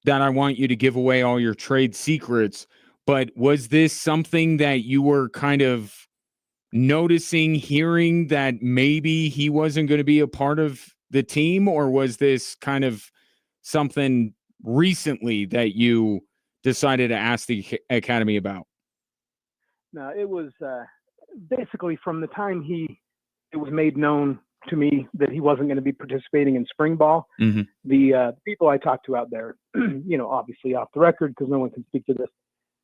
that I want you to give away all your trade secrets, but was this something that you were kind of noticing, hearing that maybe he wasn't going to be a part of the team, or was this kind of something recently that you decided to ask the academy about? No, it was basically from the time it was made known to me that he wasn't going to be participating in spring ball. Mm-hmm. The people I talked to out there, obviously off the record because no one can speak to this,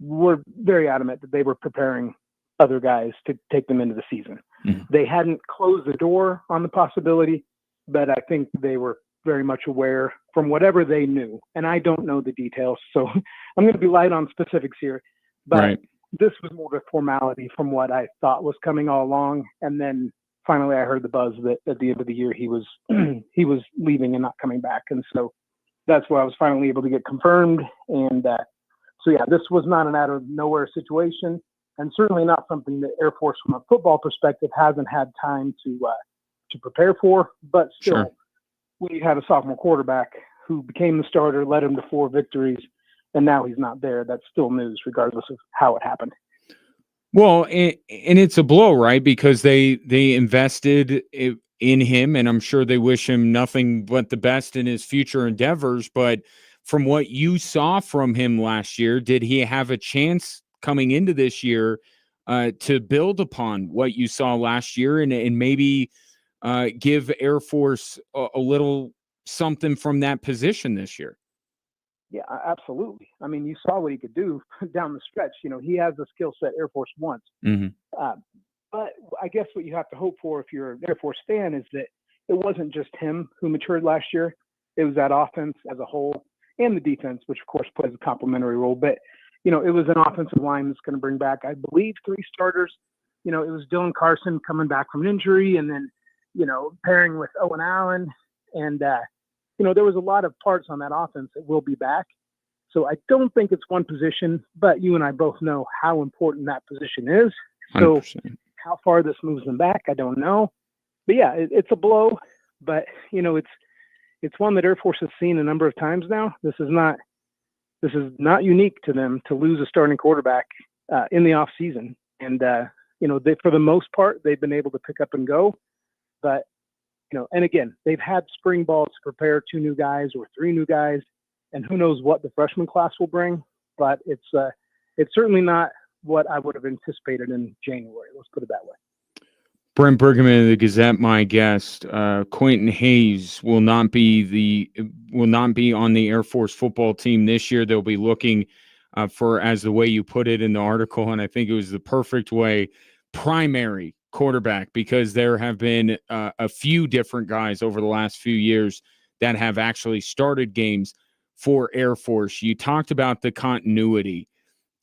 were very adamant that they were preparing other guys to take them into the season. Mm-hmm. They hadn't closed the door on the possibility, but I think they were very much aware from whatever they knew. And I don't know the details, so I'm going to be light on specifics here. But right. This was more of a formality from what I thought was coming all along. And then finally I heard the buzz that at the end of the year he was he was leaving and not coming back. And so that's where I was finally able to get confirmed. And so, yeah, this was not an out of nowhere situation, and certainly not something that Air Force from a football perspective hasn't had time to prepare for. But still, sure. We had a sophomore quarterback who became the starter, led him to 4 victories, and now he's not there. That's still news regardless of how it happened. Well, and it's a blow, right? Because they invested in him, and I'm sure they wish him nothing but the best in his future endeavors. But from what you saw from him last year, did he have a chance coming into this year to build upon what you saw last year and maybe give Air Force a little something from that position this year? Yeah, absolutely. I mean, you saw what he could do down the stretch. He has the skill set Air Force wants. Mm-hmm. But I guess what you have to hope for if you're an Air Force fan is that it wasn't just him who matured last year. It was that offense as a whole and the defense, which of course plays a complementary role. But, it was an offensive line that's going to bring back, I believe, 3 starters. It was Dylan Carson coming back from an injury and then, pairing with Owen Allen. And, there was a lot of parts on that offense that will be back. So I don't think it's one position, but you and I both know how important that position is. So 100%. How far this moves them back, I don't know. But yeah, it's a blow, but it's one that Air Force has seen a number of times now. This is not unique to them to lose a starting quarterback in the off season. And they, for the most part, they've been able to pick up and go. But and again, they've had spring ball to prepare 2 new guys or 3 new guys, and who knows what the freshman class will bring. But it's certainly not what I would have anticipated in January. Let's put it that way. Brent Brigham of the Gazette, my guest. Quentin Hayes will not be on the Air Force football team this year. They'll be looking for, as the way you put it in the article, and I think it was the perfect way, primary quarterback, because there have been a few different guys over the last few years that have actually started games for Air Force. You talked about the continuity,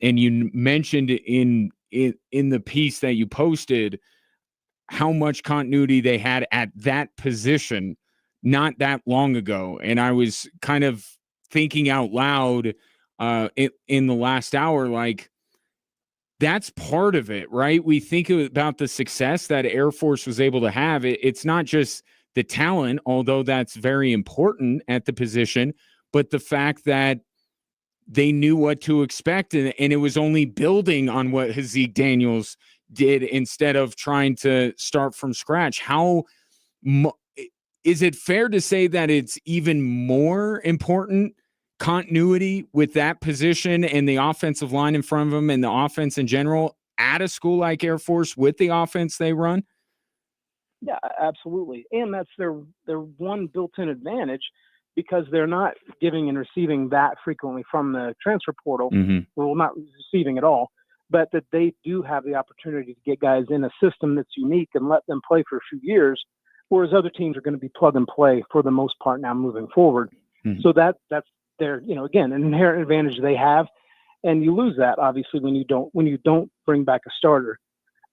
and you mentioned in the piece that you posted how much continuity they had at that position not that long ago. And I was kind of thinking out loud in the last hour, like, that's part of it, right? We think about the success that Air Force was able to have. It's not just the talent, although that's very important at the position, but the fact that they knew what to expect, and it was only building on what Hazik Daniels did instead of trying to start from scratch. How is it fair to say that it's even more important continuity with that position and the offensive line in front of them and the offense in general at a school like Air Force with the offense they run? Yeah, absolutely. And that's their one built-in advantage, because they're not giving and receiving that frequently from the transfer portal. Mm-hmm. Well, not receiving at all, but that they do have the opportunity to get guys in a system that's unique and let them play for a few years, whereas other teams are going to be plug and play for the most part now moving forward. Mm-hmm. So that's their, again, an inherent advantage they have. And you lose that obviously when you don't bring back a starter.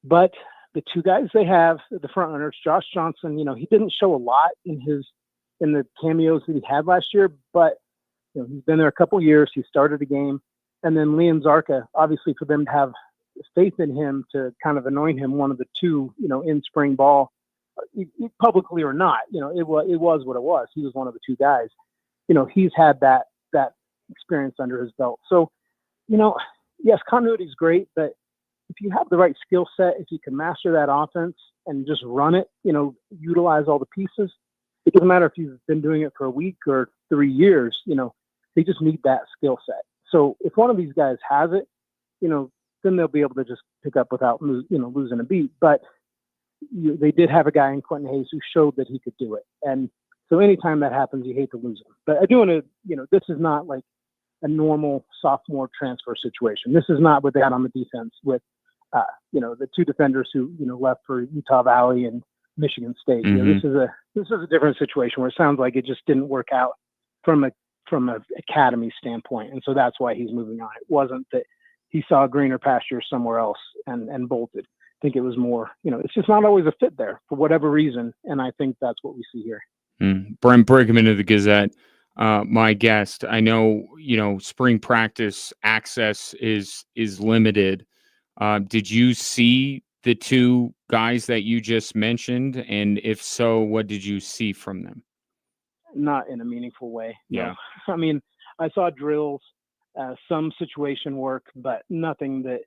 But the two guys they have, the front runners, Josh Johnson, he didn't show a lot in the cameos that he had last year, but he's been there a couple years. He started a game. And then Liam Zarka, obviously for them to have faith in him to kind of anoint him one of the two, in spring ball, publicly or not, it was what it was. He was one of the two guys. He's had that experience under his belt. So, yes, continuity is great, but if you have the right skill set, if you can master that offense and just run it, utilize all the pieces, it doesn't matter if you've been doing it for a week or 3 years, they just need that skill set. So if one of these guys has it, then they'll be able to just pick up without, losing a beat. But they did have a guy in Quentin Hayes who showed that he could do it. And so anytime that happens, you hate to lose him. But I do want to, this is not like a normal sophomore transfer situation. This is not what they had on the defense with, the two defenders who, left for Utah Valley and Michigan State. Mm-hmm. This is a different situation where it sounds like it just didn't work out from a academy standpoint. And so that's why he's moving on. It wasn't that he saw greener pasture somewhere else and bolted. I think it was more, it's just not always a fit there for whatever reason. And I think that's what we see here. Brent Brigham of the Gazette, my guest. I know, spring practice access is limited. Did you see the two guys that you just mentioned? And if so, what did you see from them? Not in a meaningful way. Yeah. No. I mean, I saw drills, some situation work, but nothing that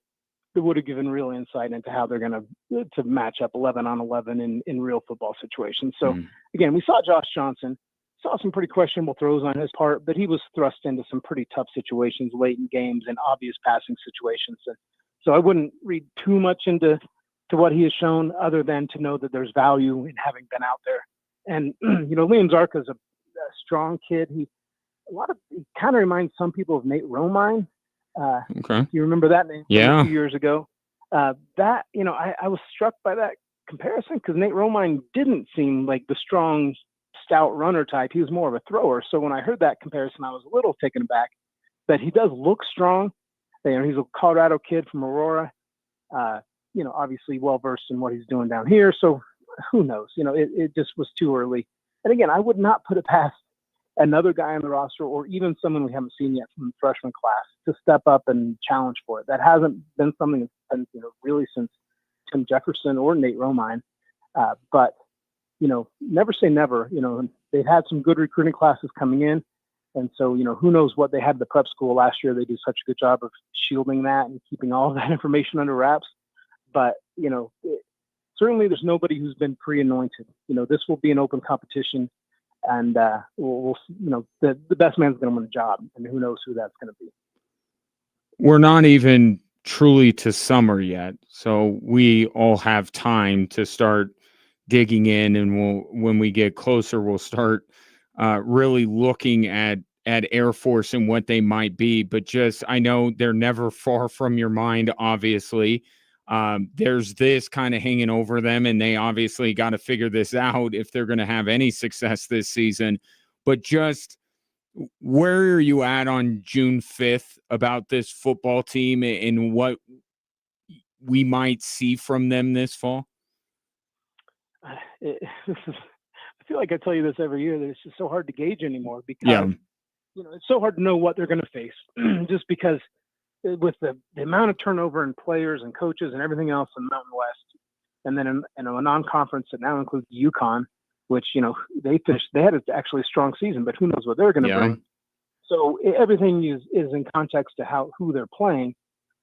would have given real insight into how they're going to match up 11 on 11 in real football situations. So again, we saw Josh Johnson, saw some pretty questionable throws on his part, but he was thrust into some pretty tough situations late in games and obvious passing situations. And so I wouldn't read too much into what he has shown, other than to know that there's value in having been out there. And, Liam Zarka is a strong kid. He kind of reminds some people of Nate Romine. Okay. You remember that name? Yeah. A few years ago. I was struck by that comparison because Nate Romine didn't seem like the strong, stout runner type. He was more of a thrower. So when I heard that comparison, I was a little taken aback. But he does look strong. He's a Colorado kid from Aurora. Obviously well-versed in what he's doing down here. So who knows? It just was too early. And again, I would not put it past another guy on the roster or even someone we haven't seen yet from the freshman class to step up and challenge for it. That hasn't been something that's been, really since Tim Jefferson or Nate Romine. But, never say never. They've had some good recruiting classes coming in. And so, who knows what they had at the prep school last year. They do such a good job of shielding that and keeping all of that information under wraps. But, certainly there's nobody who's been pre-anointed. This will be an open competition, and we'll the best man's going to win the job, and who knows who that's going to be. We're not even truly to summer yet, so we all have time to start digging in, and when we get closer, we'll start really looking at Air Force and what they might be. But I know they're never far from your mind, obviously. There's this kind of hanging over them, and they obviously got to figure this out if they're going to have any success this season. But just where are you at on June 5th about this football team and what we might see from them this fall? I feel like I tell you this every year, that it's just so hard to gauge anymore because, it's so hard to know what they're going to face just because with the amount of turnover in players and coaches and everything else in Mountain West, and then in a non-conference that now includes UConn, which, they had actually a strong season, but who knows what they're going to bring. So everything is in context to who they're playing.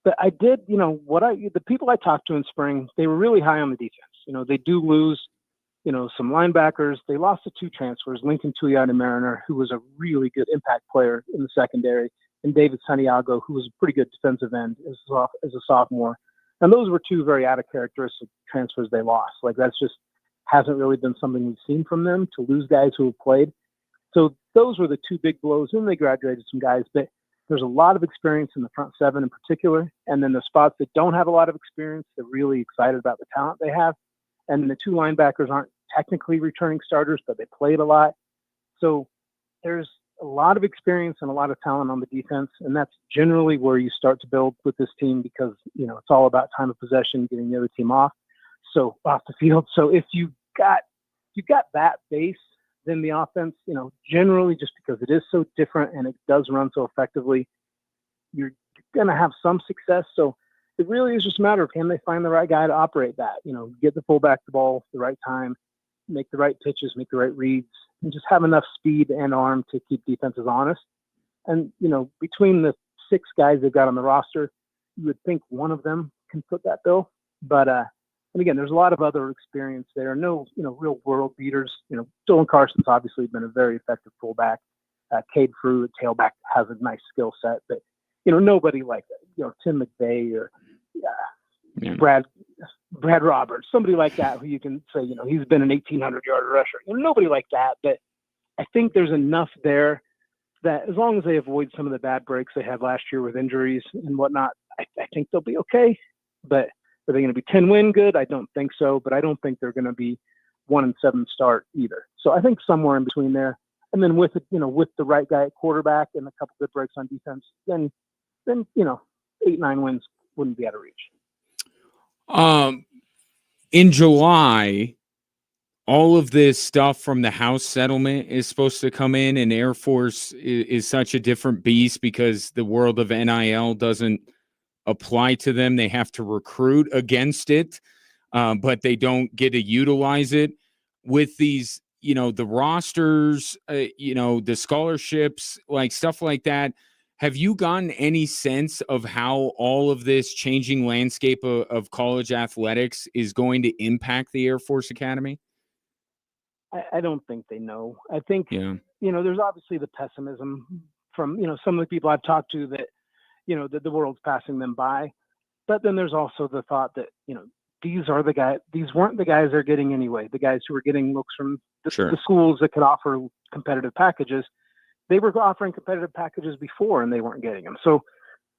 But I did, the people I talked to in spring, they were really high on the defense. They do lose some linebackers. They lost to 2 transfers, Lincoln Tuioti Mariner, who was a really good impact player in the secondary, and David Santiago, who was a pretty good defensive end as a sophomore. And those were 2 very out of characteristic transfers they lost. Like, that's just hasn't really been something we've seen from them, to lose guys who have played. So those were the 2 big blows. And they graduated some guys, but there's a lot of experience in the front 7 in particular. And then the spots that don't have a lot of experience, they're really excited about the talent they have. And the 2 linebackers aren't technically returning starters, but they played a lot. So there's a lot of experience and a lot of talent on the defense. And that's generally where you start to build with this team, because, it's all about time of possession, getting the other team off the field. So if you got that base, then the offense, generally, just because it is so different and it does run so effectively, you're going to have some success. So it really is just a matter of, can they find the right guy to operate that? Get the fullback the ball at the right time, make the right pitches, make the right reads, and just have enough speed and arm to keep defenses honest. And, between the 6 guys they've got on the roster, you would think one of them can fit that bill. But, and again, there's a lot of other experience there. No, real world beaters. Dylan Carson's obviously been a very effective fullback. Cade Frew, a tailback, has a nice skill set. But, nobody like that. Tim McVeigh or Brad Roberts, somebody like that who you can say, he's been an 1,800-yard rusher. Nobody like that. But I think there's enough there that as long as they avoid some of the bad breaks they had last year with injuries and whatnot, I think they'll be okay. But are they going to be 10-win good? I don't think so. But I don't think they're going to be 1-7 start either. So I think somewhere in between there. And then with the right guy at quarterback and a couple good breaks on defense, then 8-9 wins wouldn't be out of reach. In July, all of this stuff from the House settlement is supposed to come in, and Air Force is such a different beast because the world of NIL doesn't apply to them. They have to recruit against it, but they don't get to utilize it. With these, the rosters, the scholarships, like stuff like that, have you gotten any sense of how all of this changing landscape of college athletics is going to impact the Air Force Academy? I don't think they know. I think, there's obviously the pessimism from, some of the people I've talked to that, that the world's passing them by. But then there's also the thought that, these weren't the guys they're getting anyway. The guys who were getting looks from the schools that could offer competitive packages. They were offering competitive packages before and they weren't getting them. So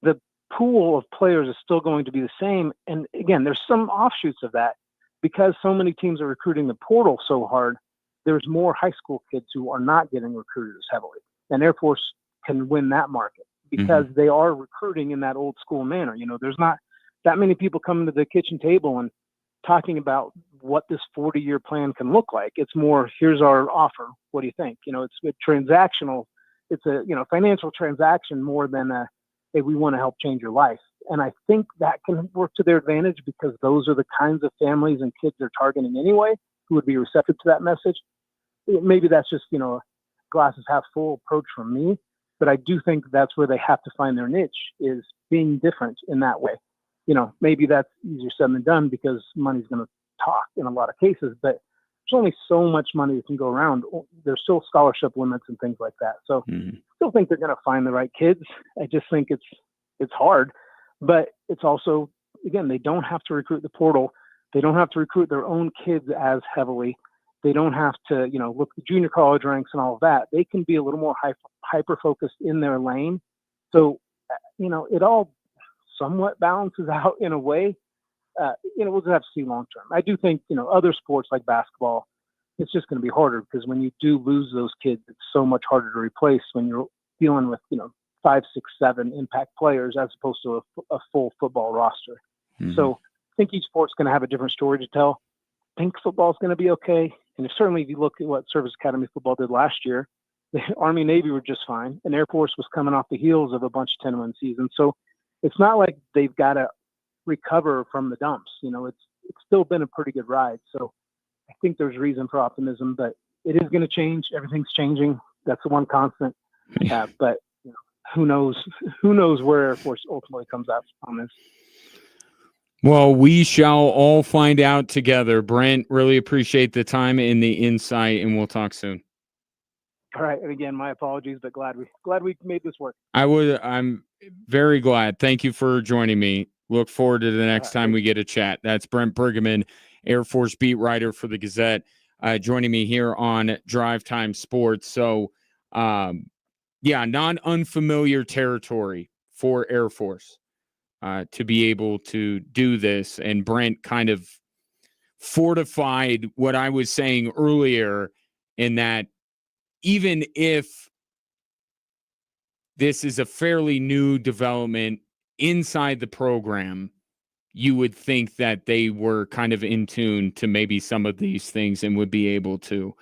the pool of players is still going to be the same. And again, there's some offshoots of that because so many teams are recruiting the portal so hard. There's more high school kids who are not getting recruited as heavily. And Air Force can win that market because they are recruiting in that old school manner. There's not that many people coming to the kitchen table and talking about what this 40-year plan can look like. It's more, here's our offer. What do you think? It's a transactional. It's a, financial transaction more than a, hey, we want to help change your life. And I think that can work to their advantage because those are the kinds of families and kids they're targeting anyway who would be receptive to that message. Maybe that's just, a glasses half full approach from me, but I do think that's where they have to find their niche, is being different in that way. Maybe that's easier said than done because money's going to talk in a lot of cases, but there's only so much money that can go around. There's still scholarship limits and things like that. So I still think they're going to find the right kids. I just think it's hard, but it's also, again, they don't have to recruit the portal. They don't have to recruit their own kids as heavily. They don't have to, look at the junior college ranks and all of that. They can be a little more hyper focused in their lane. So, it all somewhat balances out in a way. We'll just have to see long term. I do think, other sports like basketball, it's just going to be harder because when you do lose those kids, it's so much harder to replace when you're dealing with, 5, 6, 7 impact players as opposed to a full football roster. So I think each sport's going to have a different story to tell. I think football's going to be okay. And certainly if you look at what Service Academy football did last year, the Army Navy were just fine. And Air Force was coming off the heels of a bunch of 10-win seasons. So it's not like they've got to recover from the dumps. It's still been a pretty good ride. So I think there's reason for optimism, but it is going to change. Everything's changing. That's the one constant. But who knows where Air Force ultimately comes out on this. Well, we shall all find out together. Brent, really appreciate the time and the insight, and we'll talk soon. All right, and again, my apologies, but glad we made this work. I'm very glad. Thank you for joining me. Look forward to the next time we get a chat. That's Brent Bergman, Air Force beat writer for the Gazette, joining me here on Drive Time Sports. So, not unfamiliar territory for Air Force to be able to do this. And Brent kind of fortified what I was saying earlier in that even if this is a fairly new development inside the program, you would think that they were kind of in tune to maybe some of these things and would be able to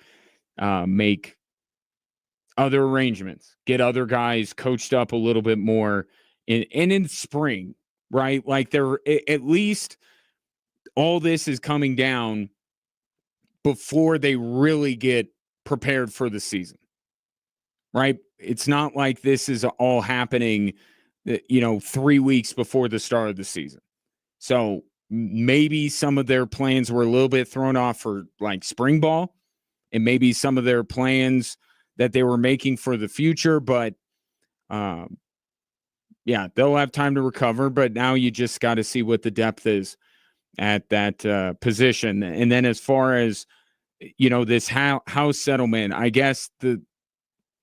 make other arrangements, get other guys coached up a little bit more in spring, right? Like they're at least all this is coming down before they really get prepared for the season, right? It's not like this is all happening, 3 weeks before the start of the season. So maybe some of their plans were a little bit thrown off for like spring ball, and maybe some of their plans that they were making for the future. But they'll have time to recover. But now you just got to see what the depth is at that position. And then as far as, this house settlement, I guess the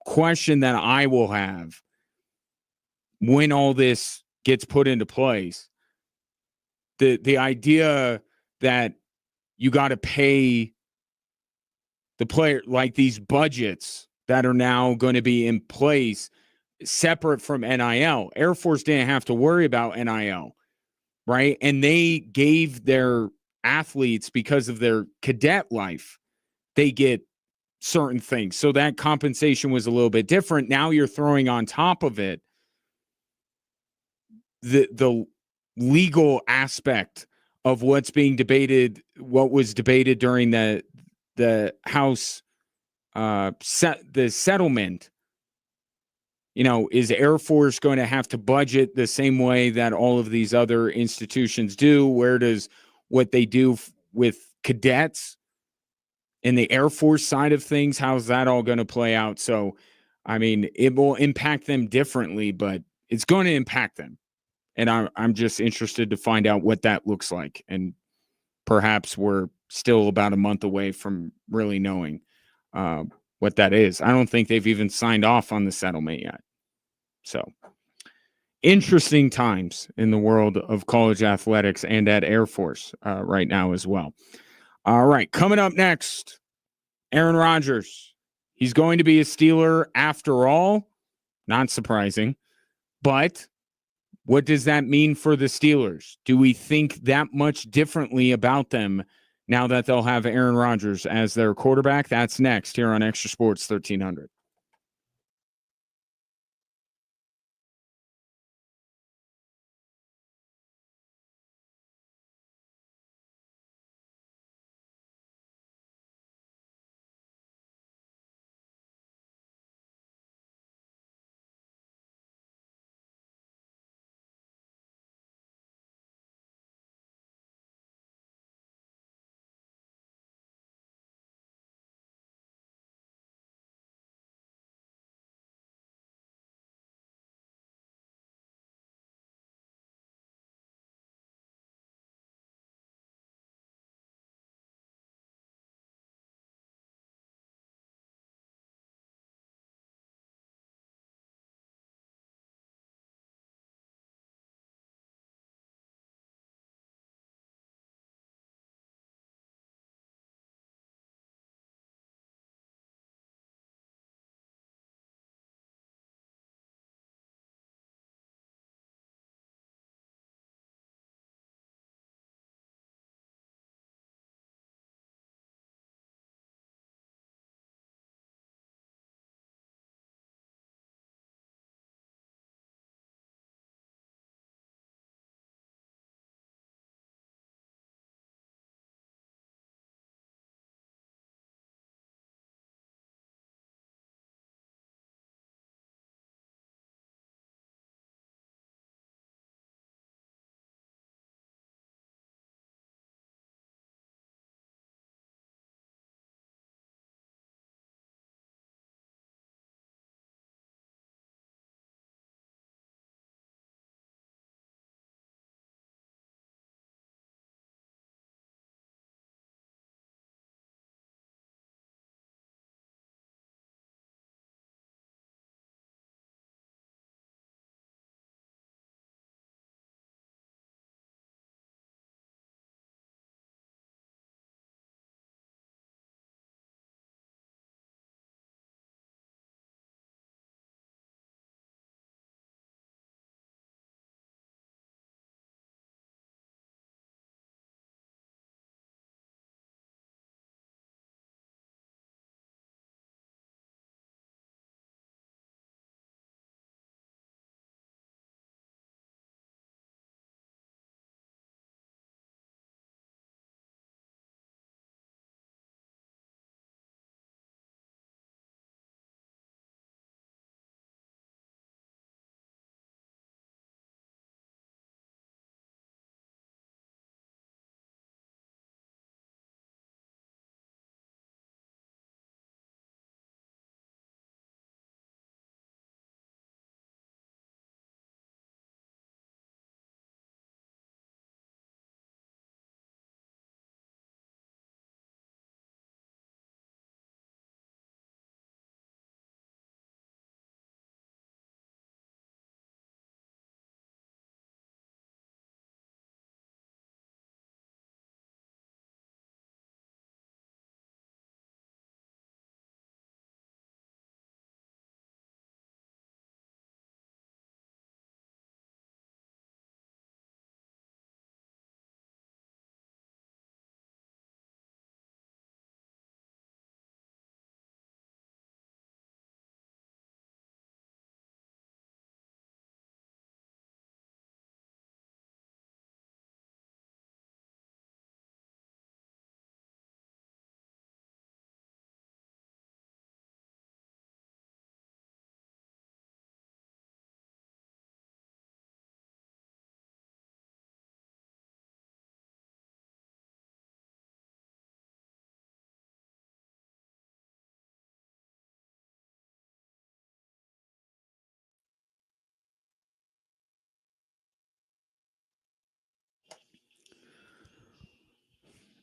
question that I will have when all this gets put into place, the idea that you got to pay the player, like these budgets that are now going to be in place separate from NIL. Air Force didn't have to worry about NIL, right? And they gave their athletes, because of their cadet life, they get certain things. So that compensation was a little bit different. Now you're throwing on top of it the legal aspect of what's being debated, what was debated during the House the settlement. Is Air Force going to have to budget the same way that all of these other institutions do? Where does what they do with cadets in the Air Force side of things, how's that all going to play out? So, I mean, it will impact them differently, but it's going to impact them. And I'm just interested to find out what that looks like. And perhaps we're still about a month away from really knowing what that is. I don't think they've even signed off on the settlement yet. So interesting times in the world of college athletics and at Air Force right now as well. All right, coming up next, Aaron Rodgers. He's going to be a Steeler after all. Not surprising. But what does that mean for the Steelers? Do we think that much differently about them now that they'll have Aaron Rodgers as their quarterback? That's next here on Extra Sports 1300.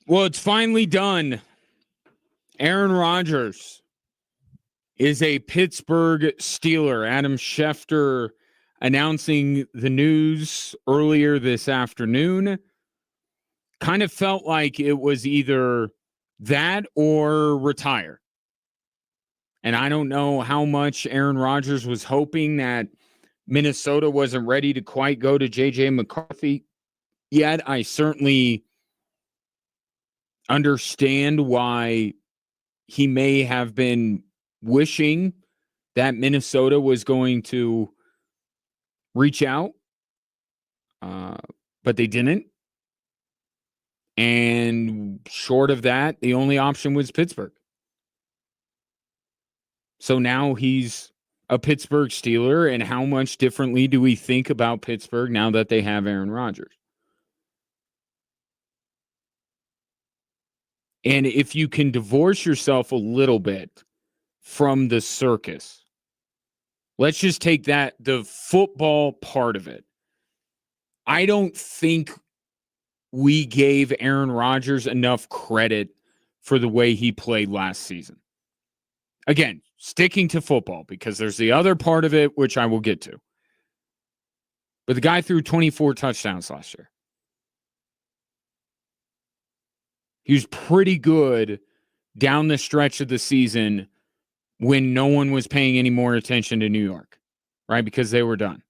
Well, it's finally done. Aaron Rodgers is a Pittsburgh Steeler. Adam Schefter announcing the news earlier this afternoon. Kind of felt like it was either that or retire. And I don't know how much Aaron Rodgers was hoping that Minnesota wasn't ready to quite go to J.J. McCarthy yet. I certainly understand why he may have been wishing that Minnesota was going to reach out, but they didn't. And short of that, the only option was Pittsburgh. So now he's a Pittsburgh Steeler, and how much differently do we think about Pittsburgh now that they have Aaron Rodgers? And if you can divorce yourself a little bit from the circus, let's just take that, the football part of it. I don't think we gave Aaron Rodgers enough credit for the way he played last season. Again, sticking to football, because there's the other part of it, which I will get to. But the guy threw 24 touchdowns last year. He was pretty good down the stretch of the season when no one was paying any more attention to New York, right? Because they were done.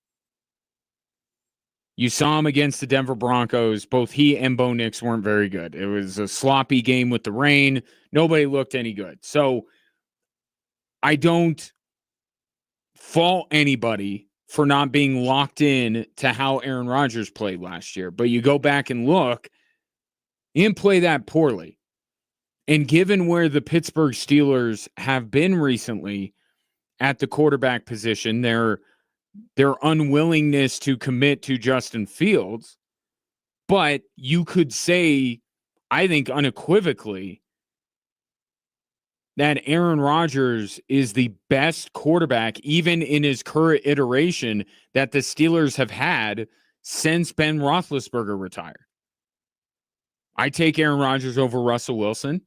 You saw him against the Denver Broncos. Both he and Bo Nix weren't very good. It was a sloppy game with the rain. Nobody looked any good. So I don't fault anybody for not being locked in to how Aaron Rodgers played last year. But you go back and look, he didn't play that poorly. And given where the Pittsburgh Steelers have been recently at the quarterback position, their unwillingness to commit to Justin Fields, but you could say, I think unequivocally, that Aaron Rodgers is the best quarterback, even in his current iteration, that the Steelers have had since Ben Roethlisberger retired. I take Aaron Rodgers over Russell Wilson.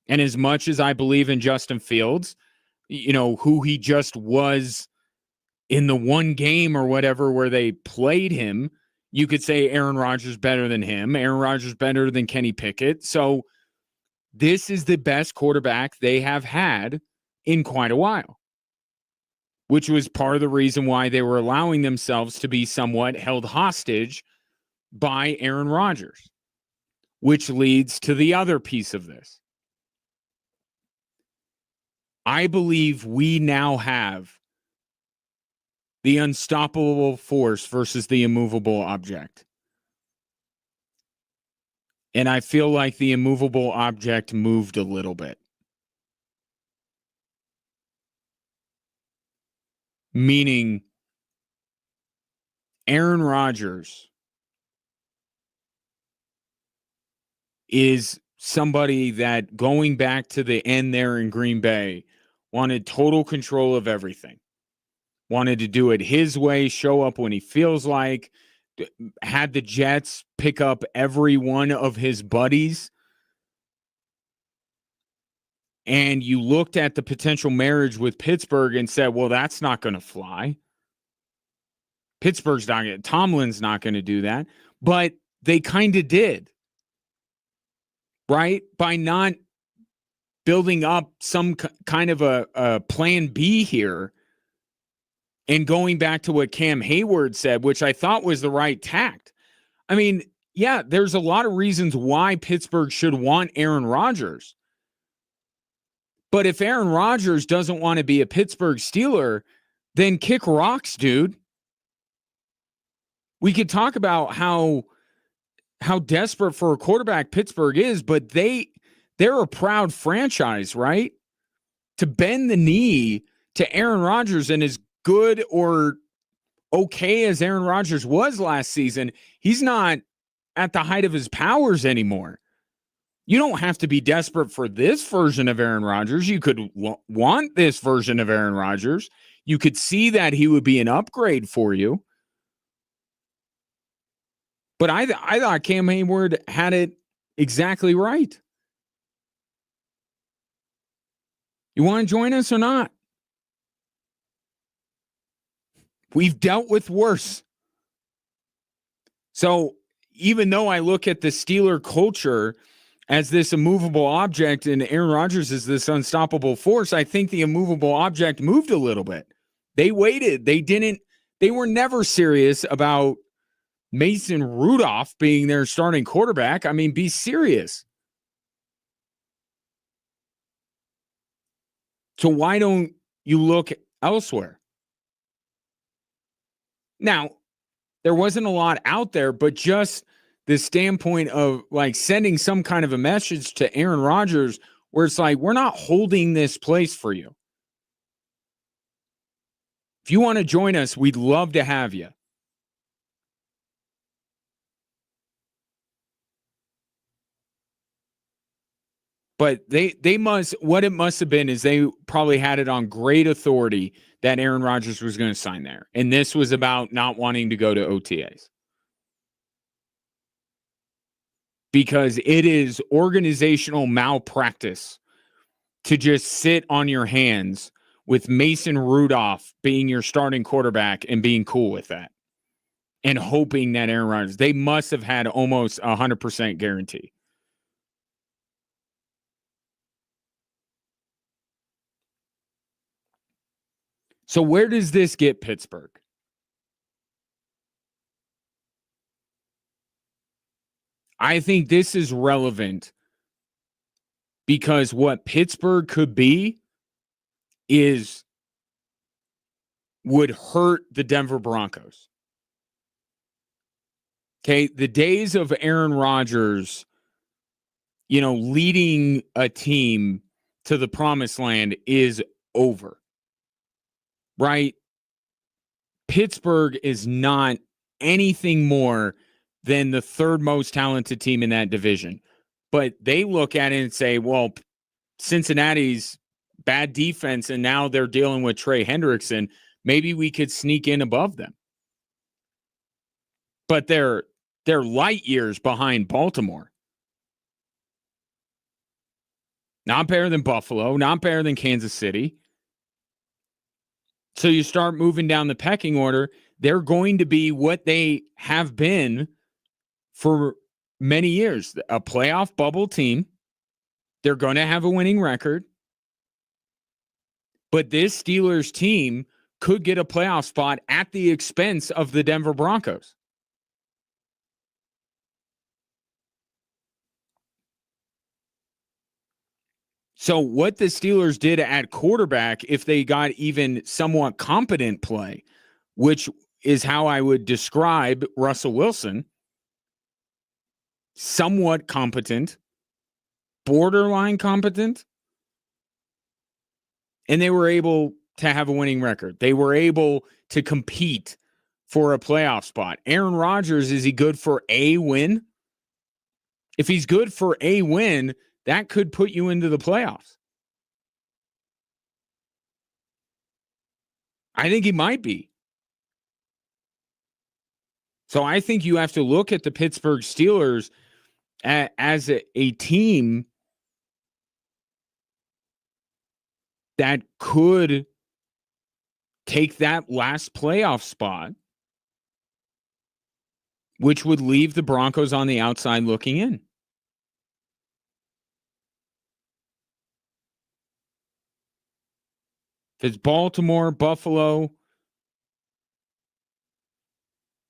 And as much as I believe in Justin Fields, who he just was in the one game or whatever where they played him, you could say Aaron Rodgers better than him, Aaron Rodgers better than Kenny Pickett. So this is the best quarterback they have had in quite a while, which was part of the reason why they were allowing themselves to be somewhat held hostage by Aaron Rodgers, which leads to the other piece of this. I believe we now have the unstoppable force versus the immovable object. And I feel like the immovable object moved a little bit. Meaning, Aaron Rodgers is somebody that, going back to the end there in Green Bay, wanted total control of everything. Wanted to do it his way, show up when he feels like, had the Jets pick up every one of his buddies. And you looked at the potential marriage with Pittsburgh and said, well, that's not going to fly. Pittsburgh's not going to, Tomlin's not going to do that. But they kind of did. Right? By not building up some kind of a plan B here and going back to what Cam Hayward said, which I thought was the right tact. I mean, yeah, there's a lot of reasons why Pittsburgh should want Aaron Rodgers. But if Aaron Rodgers doesn't want to be a Pittsburgh Steeler, then kick rocks, dude. We could talk about how desperate for a quarterback Pittsburgh is, but they're a proud franchise, right? To bend the knee to Aaron Rodgers, and as good or okay as Aaron Rodgers was last season, he's not at the height of his powers anymore. You don't have to be desperate for this version of Aaron Rodgers. You could want this version of Aaron Rodgers. You could see that he would be an upgrade for you. But I thought Cam Hayward had it exactly right. You want to join us or not? We've dealt with worse. So even though I look at the Steeler culture as this immovable object and Aaron Rodgers is this unstoppable force, I think the immovable object moved a little bit. They waited. They were never serious about Mason Rudolph being their starting quarterback. I mean, be serious. So why don't you look elsewhere? Now, there wasn't a lot out there, but just the standpoint of like sending some kind of a message to Aaron Rodgers where it's like, we're not holding this place for you. If you want to join us, we'd love to have you. But they must, what it must have been is they probably had it on great authority that Aaron Rodgers was going to sign there. And this was about not wanting to go to OTAs. Because it is organizational malpractice to just sit on your hands with Mason Rudolph being your starting quarterback and being cool with that and hoping that Aaron Rodgers, they must have had almost 100% guarantee. So where does this get Pittsburgh? I think this is relevant because what Pittsburgh could be would hurt the Denver Broncos. Okay, the days of Aaron Rodgers, leading a team to the promised land is over. Right? Pittsburgh is not anything more than the third most talented team in that division. But they look at it and say, well, Cincinnati's bad defense, and now they're dealing with Trey Hendrickson. Maybe we could sneak in above them. But they're light years behind Baltimore. Not better than Buffalo, not better than Kansas City. So you start moving down the pecking order, they're going to be what they have been for many years, a playoff bubble team. They're going to have a winning record. But this Steelers team could get a playoff spot at the expense of the Denver Broncos. So what the Steelers did at quarterback, if they got even somewhat competent play, which is how I would describe Russell Wilson, somewhat competent, borderline competent, and they were able to have a winning record. They were able to compete for a playoff spot. Aaron Rodgers, is he good for a win? If he's good for a win, that could put you into the playoffs. I think he might be. So I think you have to look at the Pittsburgh Steelers as a team that could take that last playoff spot, which would leave the Broncos on the outside looking in. If it's Baltimore, Buffalo,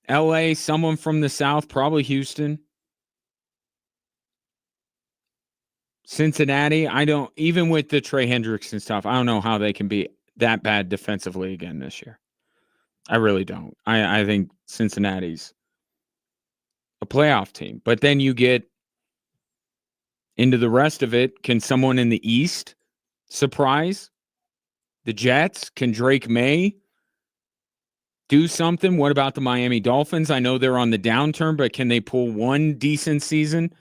LA, someone from the South, probably Houston, Cincinnati, even with the Trey Hendrickson stuff, I don't know how they can be that bad defensively again this year. I really don't. I think Cincinnati's a playoff team. But then you get into the rest of it. Can someone in the East surprise? The Jets? Can Drake May do something? What about the Miami Dolphins? I know they're on the downturn, but can they pull one decent season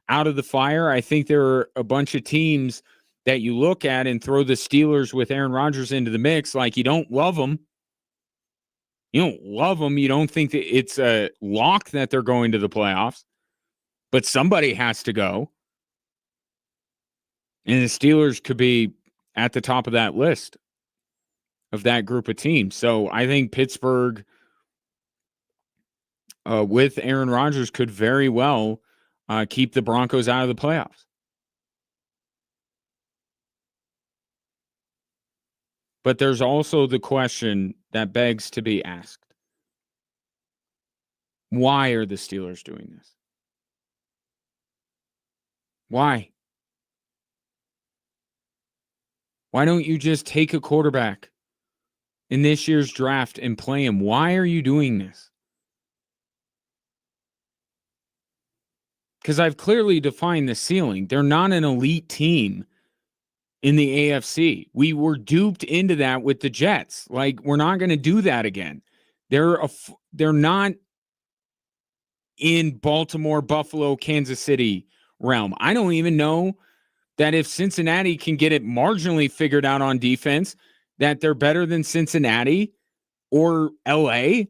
out of the fire? I think there are a bunch of teams that you look at and throw the Steelers with Aaron Rodgers into the mix. Like, you don't love them. You don't love them. You don't think that it's a lock that they're going to the playoffs. but somebody has to go. And the Steelers could be at the top of that list of that group of teams. So I think Pittsburgh with Aaron Rodgers could very well keep the Broncos out of the playoffs. But there's also the question that begs to be asked. Why are the Steelers doing this? Why? Why don't you just take a quarterback in this year's draft and play him? Why are you doing this? Because I've clearly defined the ceiling. They're not an elite team in the AFC. We were duped into that with the Jets. Like, we're not going to do that again. They're not in Baltimore, Buffalo, Kansas City realm. I don't even know that if Cincinnati can get it marginally figured out on defense, that they're better than Cincinnati or LA.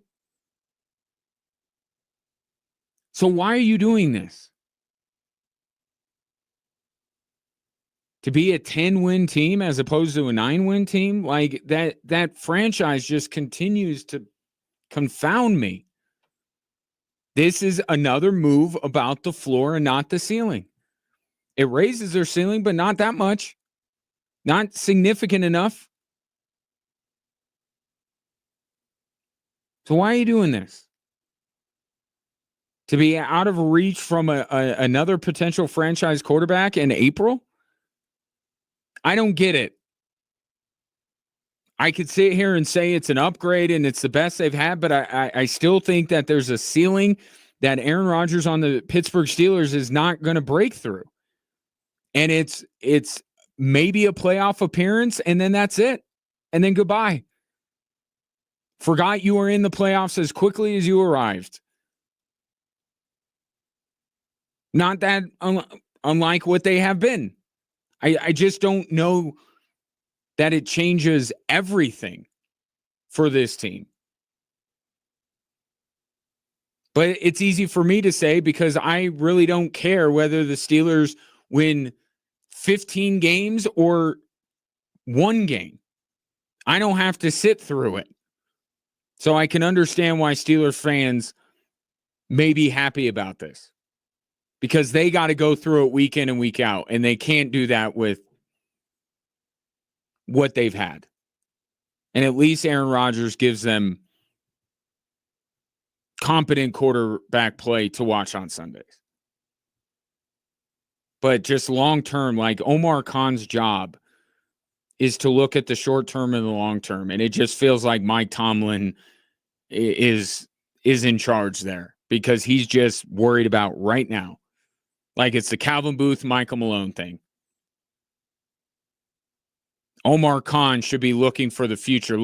So why are you doing this? To be a 10-win team as opposed to a 9-win team? Like, that franchise just continues to confound me. This is another move about the floor and not the ceiling. It raises their ceiling, but not that much. Not significant enough. So why are you doing this? To be out of reach from another potential franchise quarterback in April? I don't get it. I could sit here and say it's an upgrade and it's the best they've had, but I still think that there's a ceiling that Aaron Rodgers on the Pittsburgh Steelers is not going to break through. And it's maybe a playoff appearance, and then that's it. And then goodbye. Forgot you were in the playoffs as quickly as you arrived. Not that unlike what they have been. I just don't know that it changes everything for this team. But it's easy for me to say because I really don't care whether the Steelers win 15 games or one game. I don't have to sit through it. So I can understand why Steelers fans may be happy about this. Because they got to go through it week in and week out, and they can't do that with what they've had. And at least Aaron Rodgers gives them competent quarterback play to watch on Sundays. But just long term, like Omar Khan's job is to look at the short term and the long term. And it just feels like Mike Tomlin is in charge there because he's just worried about right now. Like it's the Calvin Booth, Michael Malone thing. Omar Khan should be looking for the future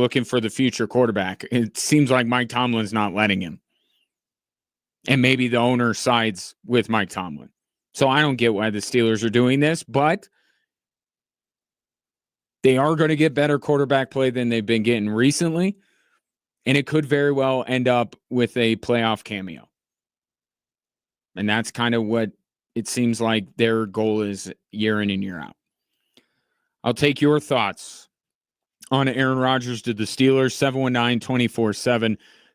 quarterback. It seems like Mike Tomlin's not letting him. And maybe the owner sides with Mike Tomlin. So I don't get why the Steelers are doing this, but they are going to get better quarterback play than they've been getting recently. And it could very well end up with a playoff cameo. And that's kind of what it seems like their goal is year in and year out. I'll take your thoughts on Aaron Rodgers to the Steelers,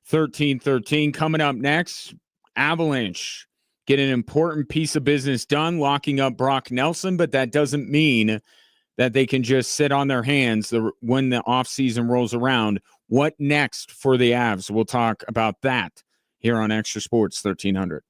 719-247-1313. Coming up next, Avalanche get an important piece of business done, locking up Brock Nelson, but that doesn't mean that they can just sit on their hands when the offseason rolls around. What next for the Avs? We'll talk about that here on Extra Sports 1300.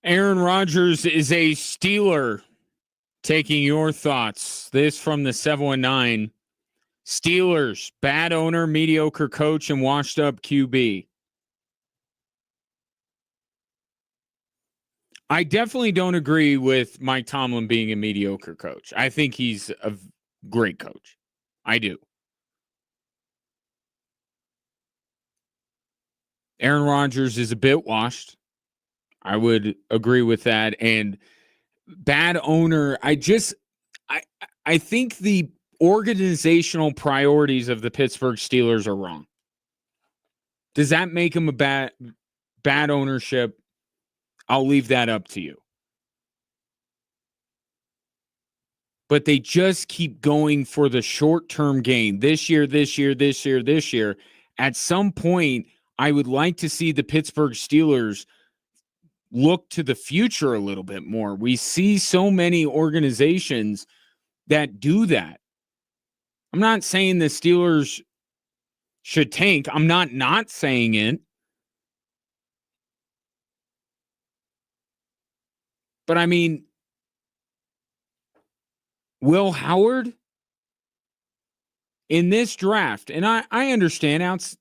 Aaron Rodgers is a Steeler. Taking your thoughts. This from the 719. Steelers, bad owner, mediocre coach, and washed up QB. I definitely don't agree with Mike Tomlin being a mediocre coach. I think he's a great coach. I do. Aaron Rodgers is a bit washed. I would agree with that. And bad owner, I think the organizational priorities of the Pittsburgh Steelers are wrong. Does that make him a bad ownership? I'll leave that up to you. But they just keep going for the short-term gain. This year. At some point, I would like to see the Pittsburgh Steelers look to the future a little bit more. We see so many organizations that do that. I'm not saying the Steelers should tank. I'm not saying it. But I mean, Will Howard in this draft, and I understand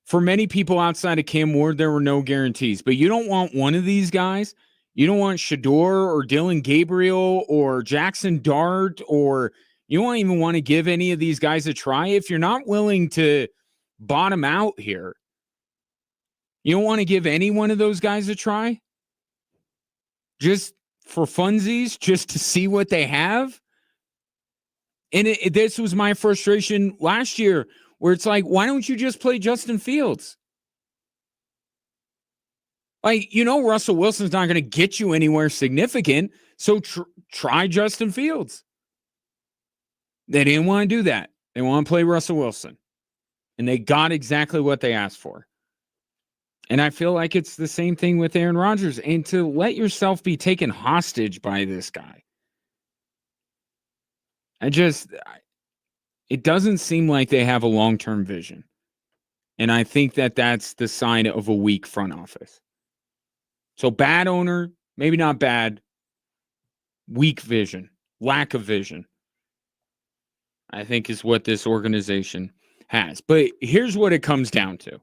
for many people outside of Cam Ward, there were no guarantees, but you don't want one of these guys. You don't want Shador or Dylan Gabriel or Jackson Dart, or you don't even want to give any of these guys a try. If you're not willing to bottom out here, you don't want to give any one of those guys a try just for funsies, just to see what they have. And this was my frustration last year, where it's like, why don't you just play Justin Fields? Like, Russell Wilson's not going to get you anywhere significant, so try Justin Fields. They didn't want to do that. They want to play Russell Wilson. And they got exactly what they asked for. And I feel like it's the same thing with Aaron Rodgers. And to let yourself be taken hostage by this guy, it doesn't seem like they have a long-term vision. And I think that that's the sign of a weak front office. So bad owner, maybe not bad, weak vision, lack of vision, I think is what this organization has. But here's what it comes down to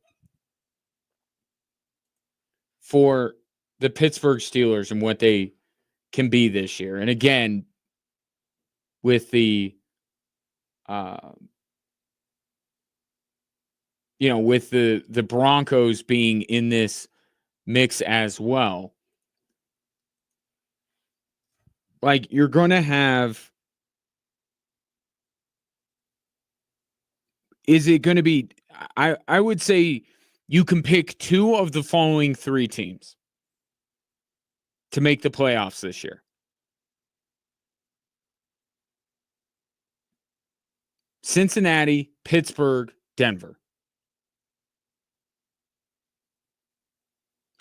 for the Pittsburgh Steelers and what they can be this year. And again, with the with the Broncos being in this mix as well, like, you're going to have, is it going to be, I would say you can pick two of the following three teams to make the playoffs this year. Cincinnati, Pittsburgh, Denver.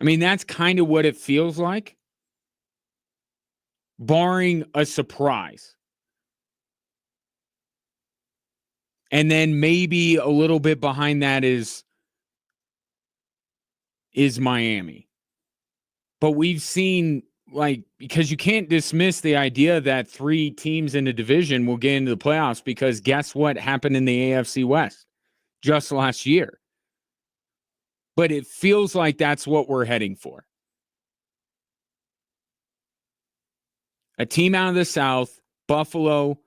I mean, that's kind of what it feels like, barring a surprise. And then maybe a little bit behind that is Miami. But we've seen, because you can't dismiss the idea that three teams in the division will get into the playoffs, because guess what happened in the AFC West just last year? But it feels like that's what we're heading for. A team out of the South, Buffalo,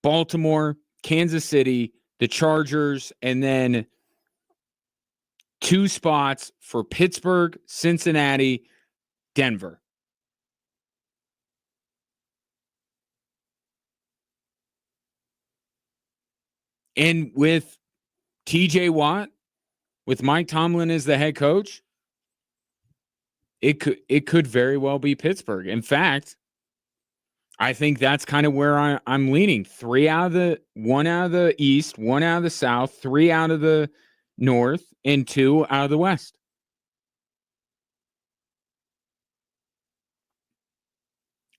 Baltimore, Kansas City, the Chargers, and then two spots for Pittsburgh, Cincinnati, Denver. And with TJ Watt, with Mike Tomlin as the head coach, it could very well be Pittsburgh. In fact, I think that's kind of where I'm leaning. One out of the East, one out of the South, three out of the North, and two out of the West.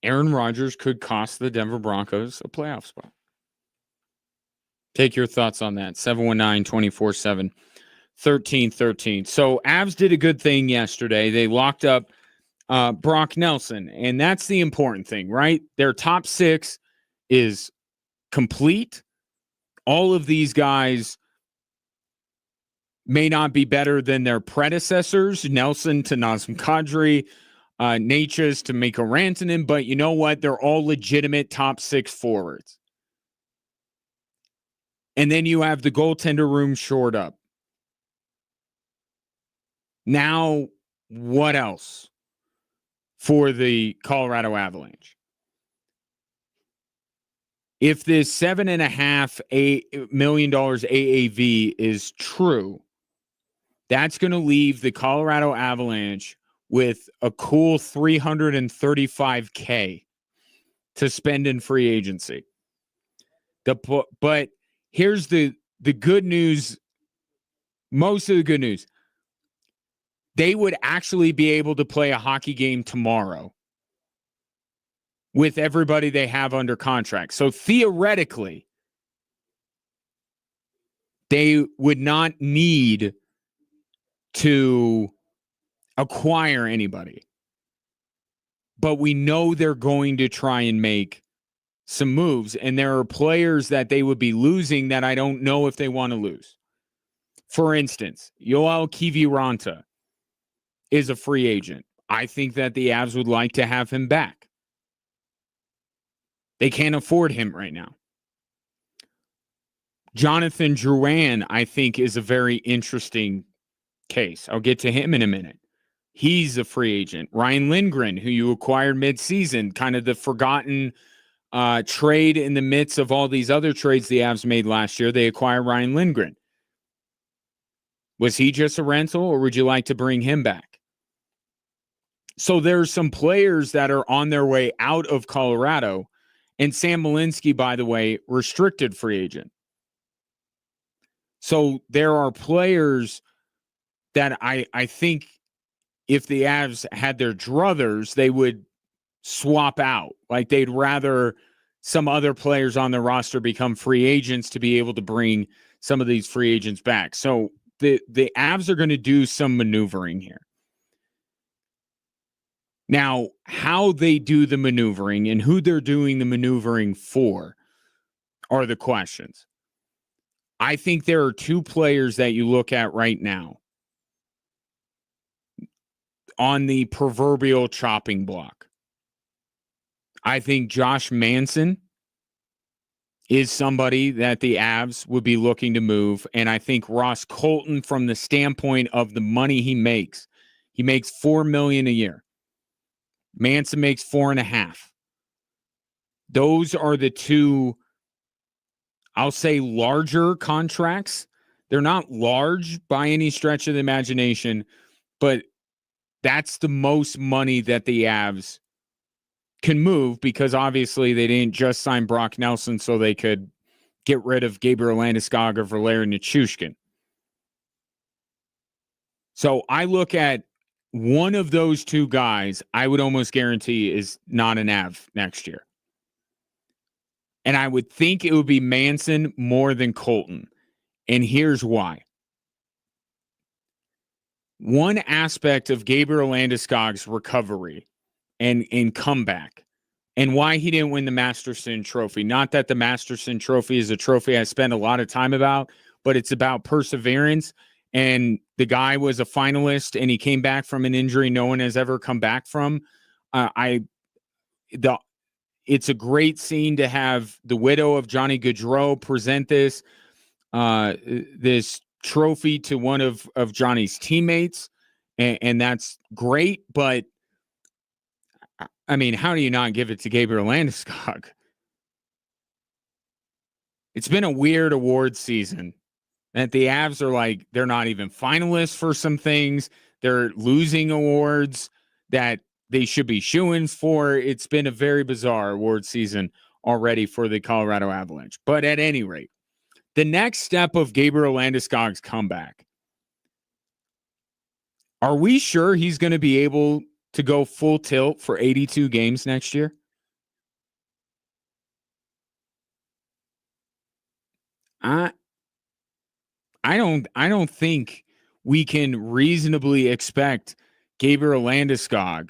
Aaron Rodgers could cost the Denver Broncos a playoff spot. Take your thoughts on that. 719-247-1313. So Avs did a good thing yesterday. They locked up Brock Nelson. And that's the important thing, right? Their top 6 is complete. All of these guys may not be better than their predecessors, Nelson to Nazem Kadri, Natchez to Mikko Rantanen, but you know what? They're all legitimate top 6 forwards. And then you have the goaltender room shored up. Now, what else for the Colorado Avalanche? If this $7.5 million AAV is true, that's going to leave the Colorado Avalanche with a cool $335K to spend in free agency. But here's the good news. Most of the good news. They would actually be able to play a hockey game tomorrow with everybody they have under contract. So theoretically, they would not need to acquire anybody. But we know they're going to try and make some moves, and there are players that they would be losing that I don't know if they want to lose. For instance, Yoel Kiviranta is a free agent. I think that the Avs would like to have him back. They can't afford him right now. Jonathan Drouin, I think, is a very interesting case. I'll get to him in a minute. He's a free agent. Ryan Lindgren, who you acquired midseason, kind of the forgotten trade in the midst of all these other trades the Avs made last year. They acquired Ryan Lindgren. Was he just a rental, or would you like to bring him back? So there's some players that are on their way out of Colorado. And Sam Malinsky, by the way, restricted free agent. So there are players that I think if the Avs had their druthers, they would swap out. Like they'd rather some other players on their roster become free agents to be able to bring some of these free agents back. So the Avs are going to do some maneuvering here. Now, how they do the maneuvering and who they're doing the maneuvering for are the questions. I think there are 2 players that you look at right now on the proverbial chopping block. I think Josh Manson is somebody that the Avs would be looking to move, and I think Ross Colton, from the standpoint of the money he makes $4 million a year. Manson makes $4.5 million. Those are the 2, I'll say, larger contracts. They're not large by any stretch of the imagination, but that's the most money that the Avs can move, because obviously they didn't just sign Brock Nelson so they could get rid of Gabriel Landeskog or Valeri Nichushkin. So I look at one of those 2 guys, I would almost guarantee is not an Av next year. And I would think it would be Manson more than Colton. And here's why. One aspect of Gabriel Landeskog's recovery and comeback, and why he didn't win the Masterson Trophy. Not that the Masterson Trophy is a trophy I spend a lot of time about, but it's about perseverance. And the guy was a finalist, and he came back from an injury no one has ever come back from. It's a great scene to have the widow of Johnny Gaudreau present this trophy to one of Johnny's teammates, and that's great. But I mean, how do you not give it to Gabriel Landeskog? It's been a weird award season. And the Avs are like, they're not even finalists for some things. They're losing awards that they should be shoo-ins for. It's been a very bizarre award season already for the Colorado Avalanche. But at any rate, the next step of Gabriel Landeskog's comeback, are we sure he's going to be able to go full tilt for 82 games next year? I don't think we can reasonably expect Gabriel Landeskog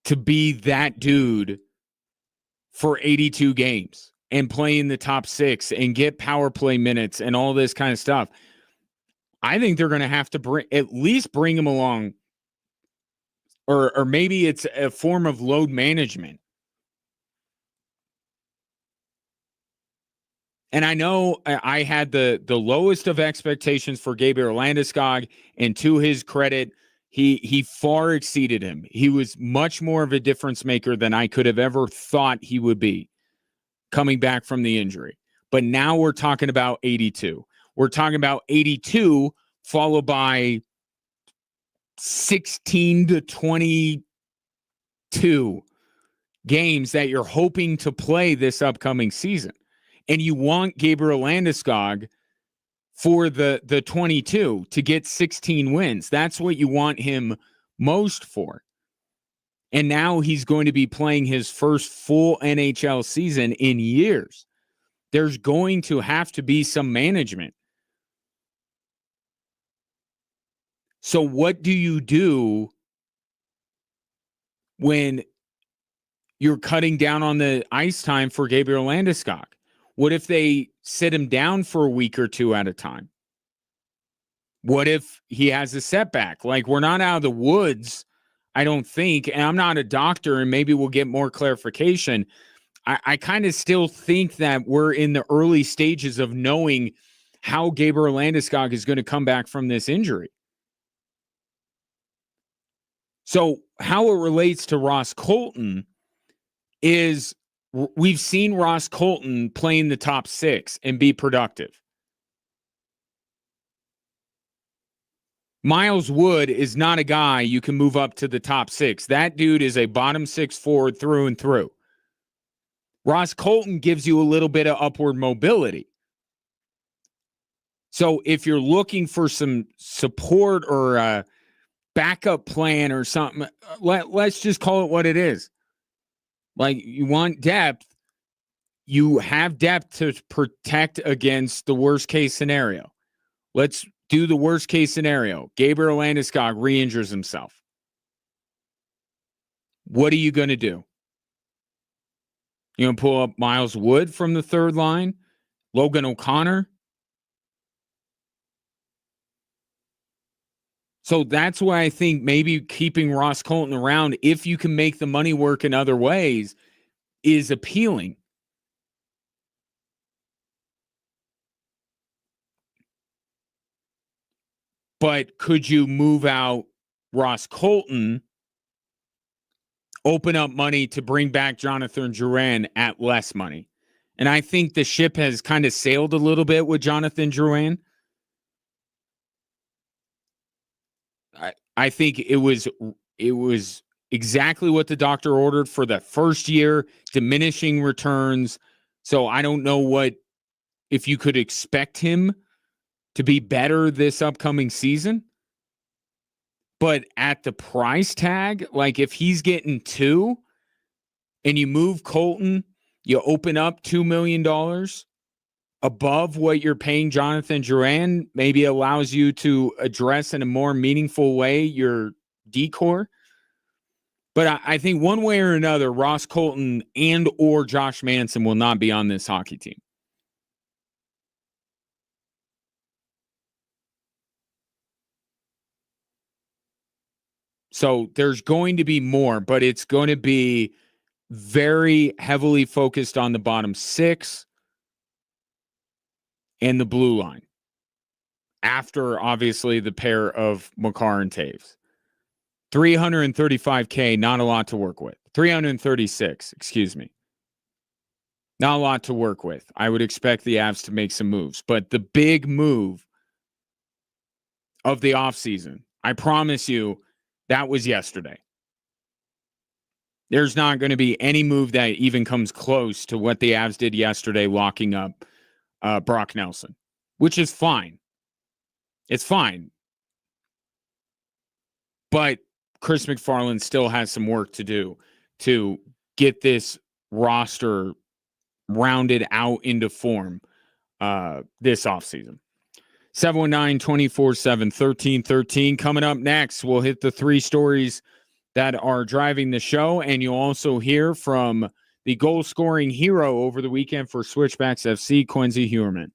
to be that dude for 82 games and play in the top 6 and get power play minutes and all this kind of stuff. I think they're going to have to at least bring him along, or maybe it's a form of load management. And I know I had the lowest of expectations for Gabriel Landeskog, and to his credit, he far exceeded him. He was much more of a difference maker than I could have ever thought he would be coming back from the injury. But now we're talking about 82. We're talking about 82 followed by 16 to 22 games that you're hoping to play this upcoming season. And you want Gabriel Landeskog for the 22 to get 16 wins. That's what you want him most for. And now he's going to be playing his first full NHL season in years. There's going to have to be some management. So what do you do when you're cutting down on the ice time for Gabriel Landeskog? What if they sit him down for a week or two at a time? What if he has a setback? Like, we're not out of the woods, I don't think, and I'm not a doctor, and maybe we'll get more clarification. I kind of still think that we're in the early stages of knowing how Gabriel Landeskog is going to come back from this injury. So how it relates to Ross Colton is we've seen Ross Colton play in the top 6 and be productive. Miles Wood is not a guy you can move up to the top 6. That dude is a bottom 6 forward through and through. Ross Colton gives you a little bit of upward mobility. So if you're looking for some support or a backup plan or something, let's just call it what it is. Like, you want depth. You have depth to protect against the worst case scenario. Let's do the worst case scenario. Gabriel Landeskog re-injures himself. What are you going to do? You going to pull up Miles Wood from the third line? Logan O'Connor? So that's why I think maybe keeping Ross Colton around, if you can make the money work in other ways, is appealing. But could you move out Ross Colton, open up money to bring back Jonathan Drouin at less money? And I think the ship has kind of sailed a little bit with Jonathan Drouin. I think it was exactly what the doctor ordered for the first year, diminishing returns. So I don't know if you could expect him to be better this upcoming season. But at the price tag, like if he's getting 2 and you move Colton, you open up $2 million above what you're paying Jonathan Drouin, maybe allows you to address in a more meaningful way your decor. But I think one way or another, Ross Colton and or Josh Manson will not be on this hockey team. So there's going to be more, but it's going to be very heavily focused on the bottom 6 and the blue line. After, obviously, the pair of Makar and Taves. $335K, not a lot to work with. 336, excuse me. Not a lot to work with. I would expect the Avs to make some moves. But the big move of the offseason, I promise you, that was yesterday. There's not going to be any move that even comes close to what the Avs did yesterday, locking up Brock Nelson, which is fine. It's fine. But Chris McFarland still has some work to do to get this roster rounded out into form this offseason. 719-247-1313. Coming up next, we'll hit the 3 stories that are driving the show, and you'll also hear from the goal-scoring hero over the weekend for Switchbacks FC, Quincy Huerman.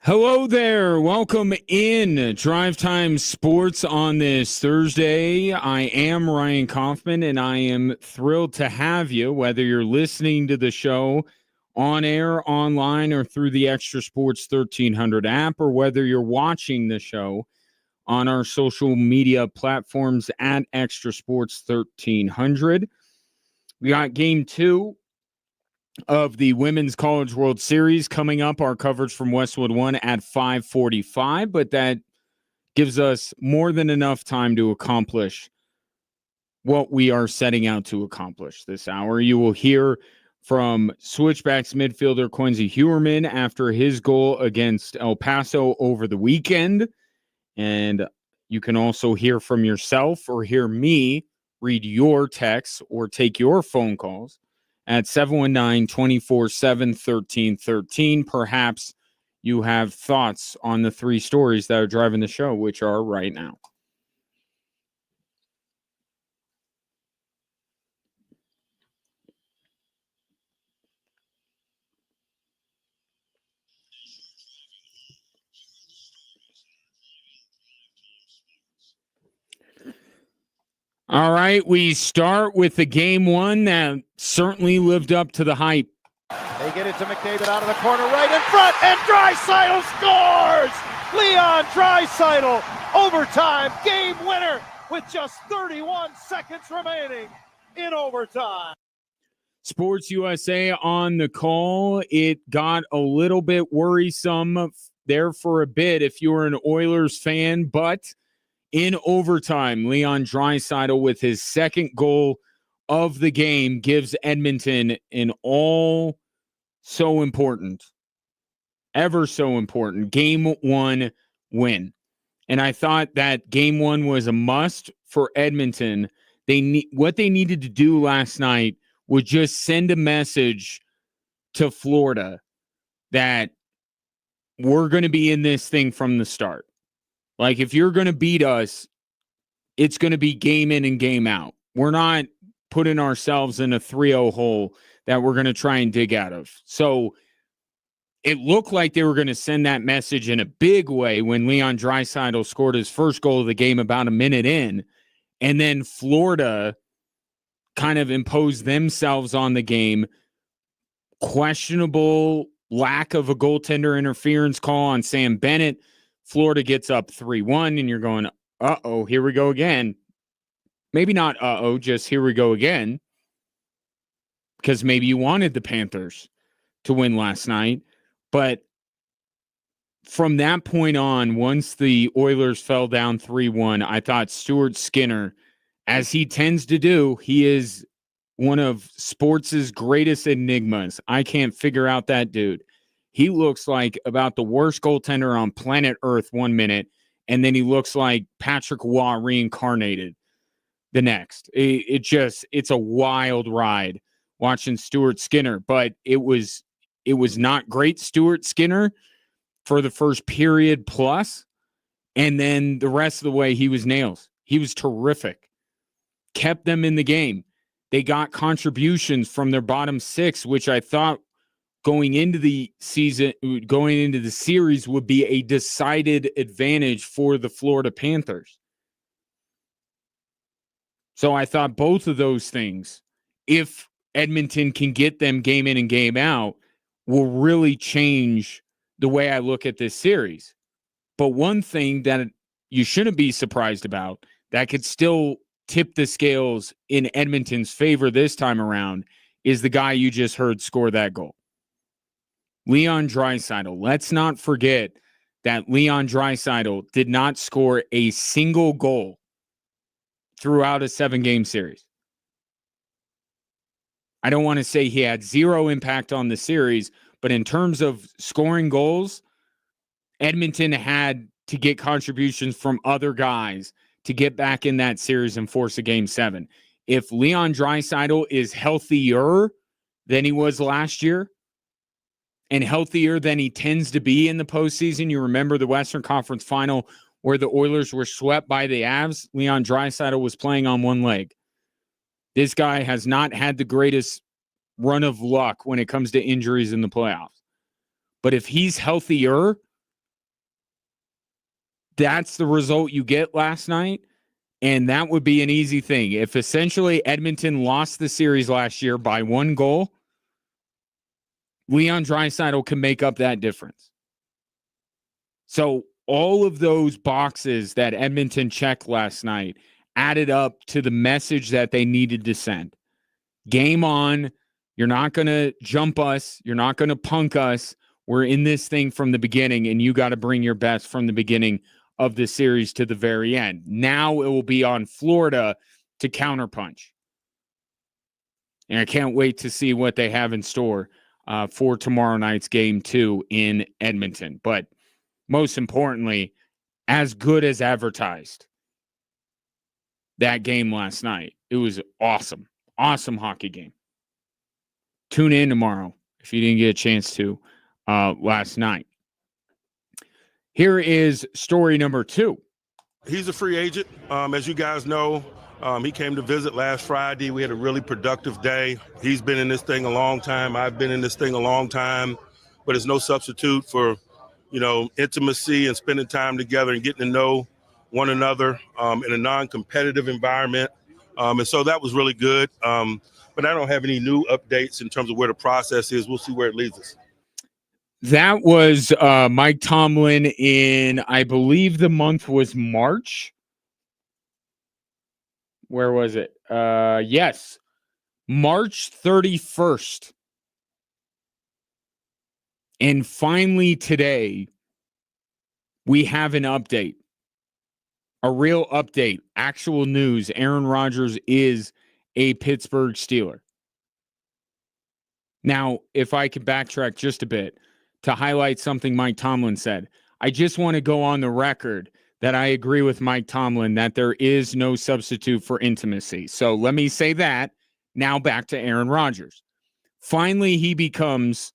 Hello there. Welcome in Drive Time Sports on this Thursday. I am Ryan Kaufman, and I am thrilled to have you, whether you're listening to the show on air, online, or through the Extra Sports 1300 app, or whether you're watching the show on our social media platforms at Extra Sports 1300. We got game 2 of the Women's College World Series coming up. Our coverage from Westwood One at 5:45, but that gives us more than enough time to accomplish what we are setting out to accomplish this hour. You will hear from Switchbacks midfielder Quincy Huerman after his goal against El Paso over the weekend, and you can also hear from yourself or hear me read your texts or take your phone calls at 719-247-1313. Perhaps you have thoughts on the three stories that are driving the show, which are right now. All right, we start with the game one that certainly lived up to the hype. They get it to McDavid out of the corner right in front, and Draisaitl scores! Leon Draisaitl, overtime game winner with just 31 seconds remaining in overtime. Sports USA on the call. It got a little bit worrisome there for a bit if you were an Oilers fan, but in overtime, Leon Draisaitl with his second goal of the game gives Edmonton an all so important, ever so important game one win. And I thought that game one was a must for Edmonton. What they needed to do last night was just send a message to Florida that we're going to be in this thing from the start. Like, if you're going to beat us, it's going to be game in and game out. We're not putting ourselves in a 3-0 hole that we're going to try and dig out of. So it looked like they were going to send that message in a big way when Leon Draisaitl scored his first goal of the game about a minute in. And then Florida kind of imposed themselves on the game. Questionable lack of a goaltender interference call on Sam Bennett. Florida gets up 3-1, and you're going, uh-oh, here we go again. Maybe not uh-oh, just here we go again. Because maybe you wanted the Panthers to win last night. But from that point on, once the Oilers fell down 3-1, I thought Stuart Skinner, as he tends to do, he is one of sports' greatest enigmas. I can't figure out that dude. He looks like about the worst goaltender on planet Earth 1 minute, and then he looks like Patrick Waugh reincarnated the next. It's a wild ride watching Stuart Skinner, but it was not great Stuart Skinner for the first period plus, and then the rest of the way he was nails. He was terrific. Kept them in the game. They got contributions from their bottom six, which I thought going into the series would be a decided advantage for the Florida Panthers. So I thought both of those things, if Edmonton can get them game in and game out, will really change the way I look at this series. But one thing that you shouldn't be surprised about that could still tip the scales in Edmonton's favor this time around is the guy you just heard score that goal. Leon Draisaitl. Let's not forget that Leon Draisaitl did not score a single goal throughout a 7-game series. I don't want to say he had zero impact on the series, but in terms of scoring goals, Edmonton had to get contributions from other guys to get back in that series and force a game 7. If Leon Draisaitl is healthier than he was last year and healthier than he tends to be in the postseason, you remember the Western Conference Final where the Oilers were swept by the Avs. Leon Draisaitl was playing on one leg. This guy has not had the greatest run of luck when it comes to injuries in the playoffs. But if he's healthier, that's the result you get last night, and that would be an easy thing. If essentially Edmonton lost the series last year by 1 goal, Leon Draisaitl can make up that difference. So all of those boxes that Edmonton checked last night added up to the message that they needed to send. Game on. You're not going to jump us. You're not going to punk us. We're in this thing from the beginning, and you got to bring your best from the beginning of the series to the very end. Now it will be on Florida to counterpunch. And I can't wait to see what they have in store for tomorrow night's game 2 in Edmonton. But most importantly, as good as advertised, that game last night. It was awesome. Awesome hockey game. Tune in tomorrow if you didn't get a chance to last night. Here is story number 2. He's a free agent. As you guys know, he came to visit last Friday. We had a really productive day. He's been in this thing a long time. I've been in this thing a long time, but it's no substitute for, intimacy and spending time together and getting to know one another in a non-competitive environment. And so that was really good. But I don't have any new updates in terms of where the process is. We'll see where it leads us. That was Mike Tomlin in, I believe the month was March. Where was it? Yes, March 31st. And finally today, we have an update. A real update. Actual news. Aaron Rodgers is a Pittsburgh Steeler. Now, if I could backtrack just a bit to highlight something Mike Tomlin said, I just want to go on the record that I agree with Mike Tomlin that there is no substitute for intimacy. So let me say that. Now back to Aaron Rodgers. Finally, he becomes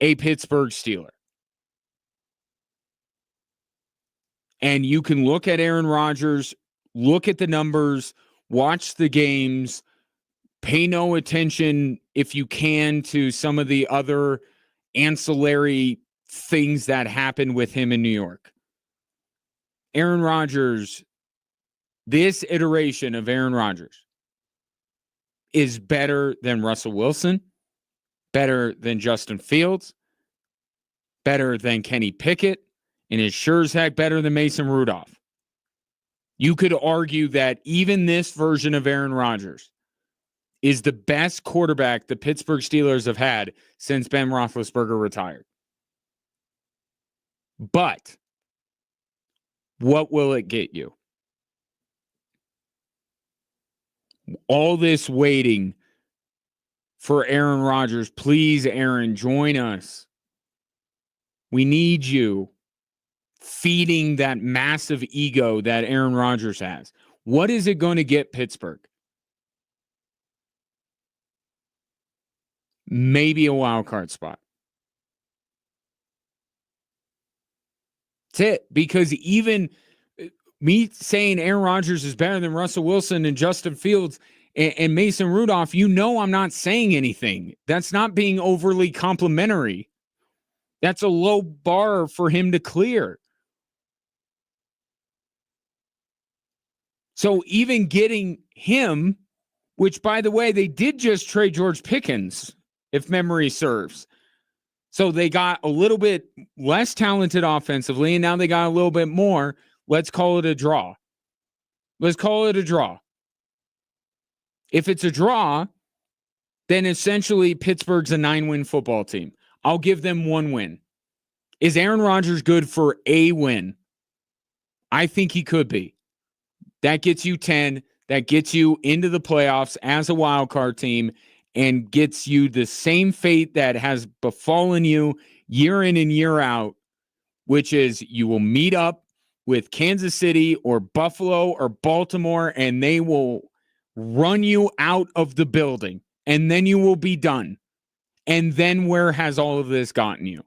a Pittsburgh Steeler. And you can look at Aaron Rodgers, look at the numbers, watch the games, pay no attention if you can to some of the other ancillary things that happen with him in New York. Aaron Rodgers, this iteration of Aaron Rodgers is better than Russell Wilson, better than Justin Fields, better than Kenny Pickett, and is sure as heck better than Mason Rudolph. You could argue that even this version of Aaron Rodgers is the best quarterback the Pittsburgh Steelers have had since Ben Roethlisberger retired. But what will it get you? All this waiting for Aaron Rodgers. Please, Aaron, join us. We need you feeding that massive ego that Aaron Rodgers has. What is it going to get Pittsburgh? Maybe a wild card spot. That's it. Because even me saying Aaron Rodgers is better than Russell Wilson and Justin Fields and Mason Rudolph, I'm not saying anything. That's not being overly complimentary. That's a low bar for him to clear. So even getting him, which, by the way, they did just trade George Pickens, if memory serves. So they got a little bit less talented offensively, and now they got a little bit more. Let's call it a draw. Let's call it a draw. If it's a draw, then essentially Pittsburgh's a 9-win football team. I'll give them 1 win. Is Aaron Rodgers good for a win? I think he could be. That gets you 10. That gets you into the playoffs as a wild card team and gets you the same fate that has befallen you year in and year out, which is you will meet up with Kansas City or Buffalo or Baltimore, and they will run you out of the building, and then you will be done. And then where has all of this gotten you?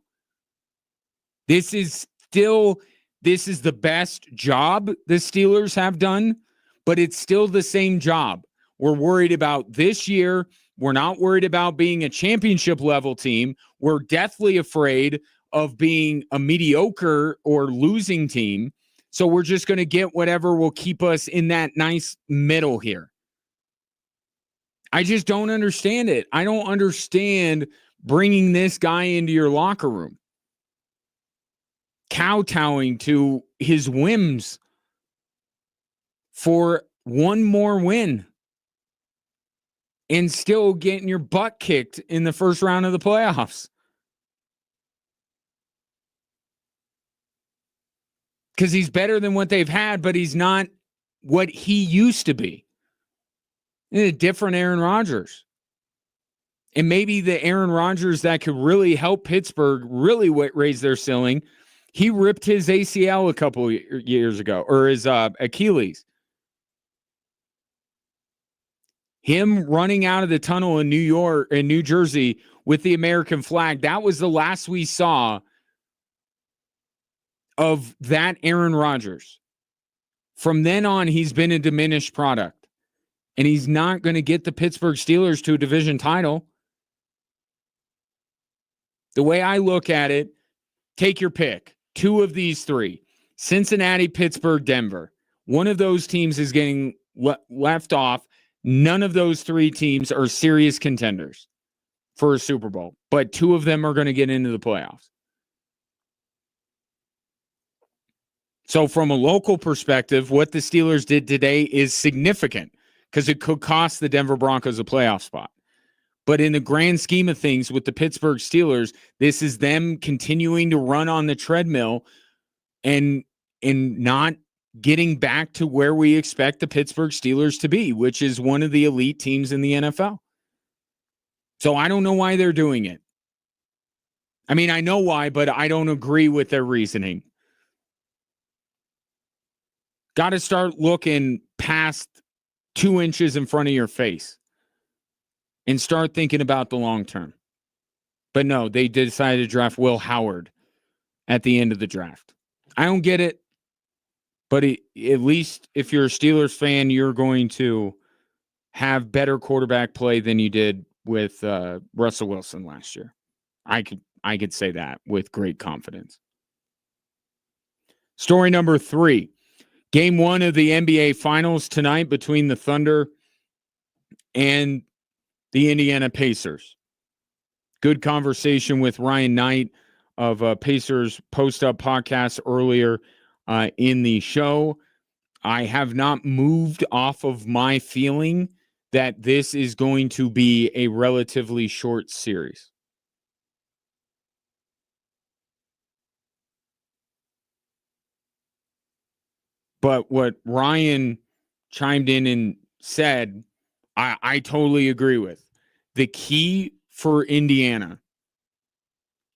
This is the best job the Steelers have done, but it's still the same job. We're worried about this year. We're not worried about being a championship level team. We're deathly afraid of being a mediocre or losing team. So we're just going to get whatever will keep us in that nice middle here. I just don't understand it. I don't understand bringing this guy into your locker room, kowtowing to his whims for one more win and still getting your butt kicked in the first round of the playoffs. Because he's better than what they've had, but he's not what he used to be. A different Aaron Rodgers. And maybe the Aaron Rodgers that could really help Pittsburgh really raise their ceiling. He ripped his ACL a couple years ago, or his Achilles. Him running out of the tunnel in New Jersey with the American flag, that was the last we saw of that Aaron Rodgers. From then on, he's been a diminished product. And he's not going to get the Pittsburgh Steelers to a division title. The way I look at it, take your pick. 2 of these 3. Cincinnati, Pittsburgh, Denver. One of those teams is getting left off. None of those 3 teams are serious contenders for a Super Bowl. But 2 of them are going to get into the playoffs. So from a local perspective, what the Steelers did today is significant because it could cost the Denver Broncos a playoff spot. But in the grand scheme of things with the Pittsburgh Steelers, this is them continuing to run on the treadmill and not getting back to where we expect the Pittsburgh Steelers to be, which is one of the elite teams in the NFL. So I don't know why they're doing it. I mean, I know why, but I don't agree with their reasoning. Got to start looking past 2 inches in front of your face and start thinking about the long term. But no, they decided to draft Will Howard at the end of the draft. I don't get it, but at least if you're a Steelers fan, you're going to have better quarterback play than you did with Russell Wilson last year. I could say that with great confidence. Story number 3. Game 1 of the NBA Finals tonight between the Thunder and the Indiana Pacers. Good conversation with Ryan Knight of Pacers Post-Up podcast earlier in the show. I have not moved off of my feeling that this is going to be a relatively short series. But what Ryan chimed in and said, I totally agree with. The key for Indiana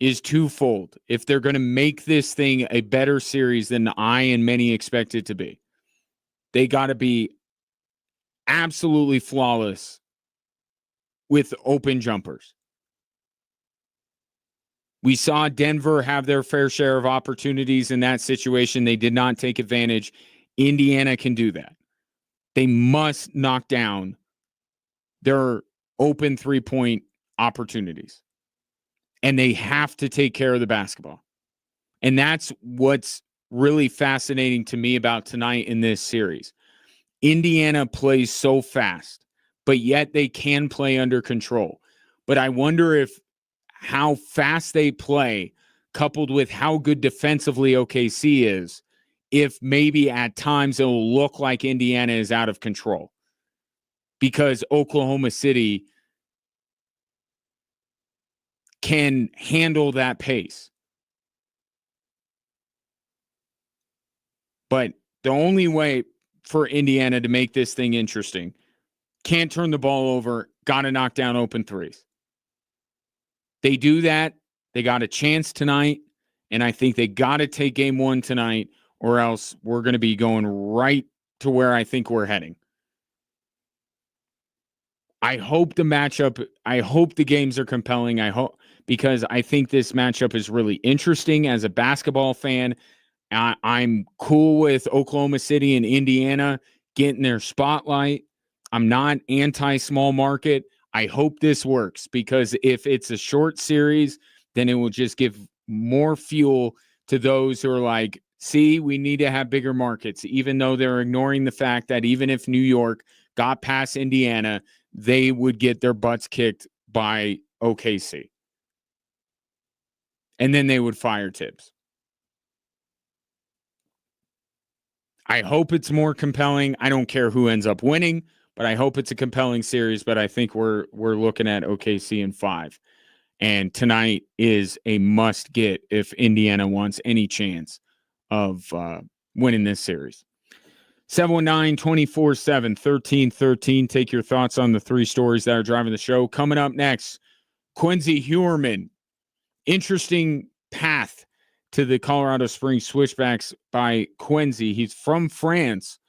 is twofold. If they're going to make this thing a better series than I and many expect it to be, they got to be absolutely flawless with open jumpers. We saw Denver have their fair share of opportunities in that situation. They did not take advantage. Indiana can do that. They must knock down their open 3-point opportunities. And they have to take care of the basketball. And that's what's really fascinating to me about tonight in this series. Indiana plays so fast, but yet they can play under control. But I wonder if how fast they play, coupled with how good defensively OKC is, if maybe at times it will look like Indiana is out of control. Because Oklahoma City can handle that pace. But the only way for Indiana to make this thing interesting, can't turn the ball over, got to knock down open threes. They do that, they got a chance tonight, and I think they got to take game 1 tonight, or else we're going to be going right to where I think we're heading. I hope the games are compelling. Because I think this matchup is really interesting as a basketball fan. I'm cool with Oklahoma City and Indiana getting their spotlight. I'm not anti-small market. I hope this works, because if it's a short series, then it will just give more fuel to those who are like, see, we need to have bigger markets, even though they're ignoring the fact that even if New York got past Indiana, they would get their butts kicked by OKC. And then they would fire Tibbs. I hope it's more compelling. I don't care who ends up winning, but I hope it's a compelling series. But I think we're looking at OKC in 5. And tonight is a must get if Indiana wants any chance of winning this series. 719-247-1313. Take your thoughts on the 3 stories that are driving the show. Coming up next, Quincy Huerman. Interesting path to the Colorado Springs Switchbacks by Quincy. He's from France,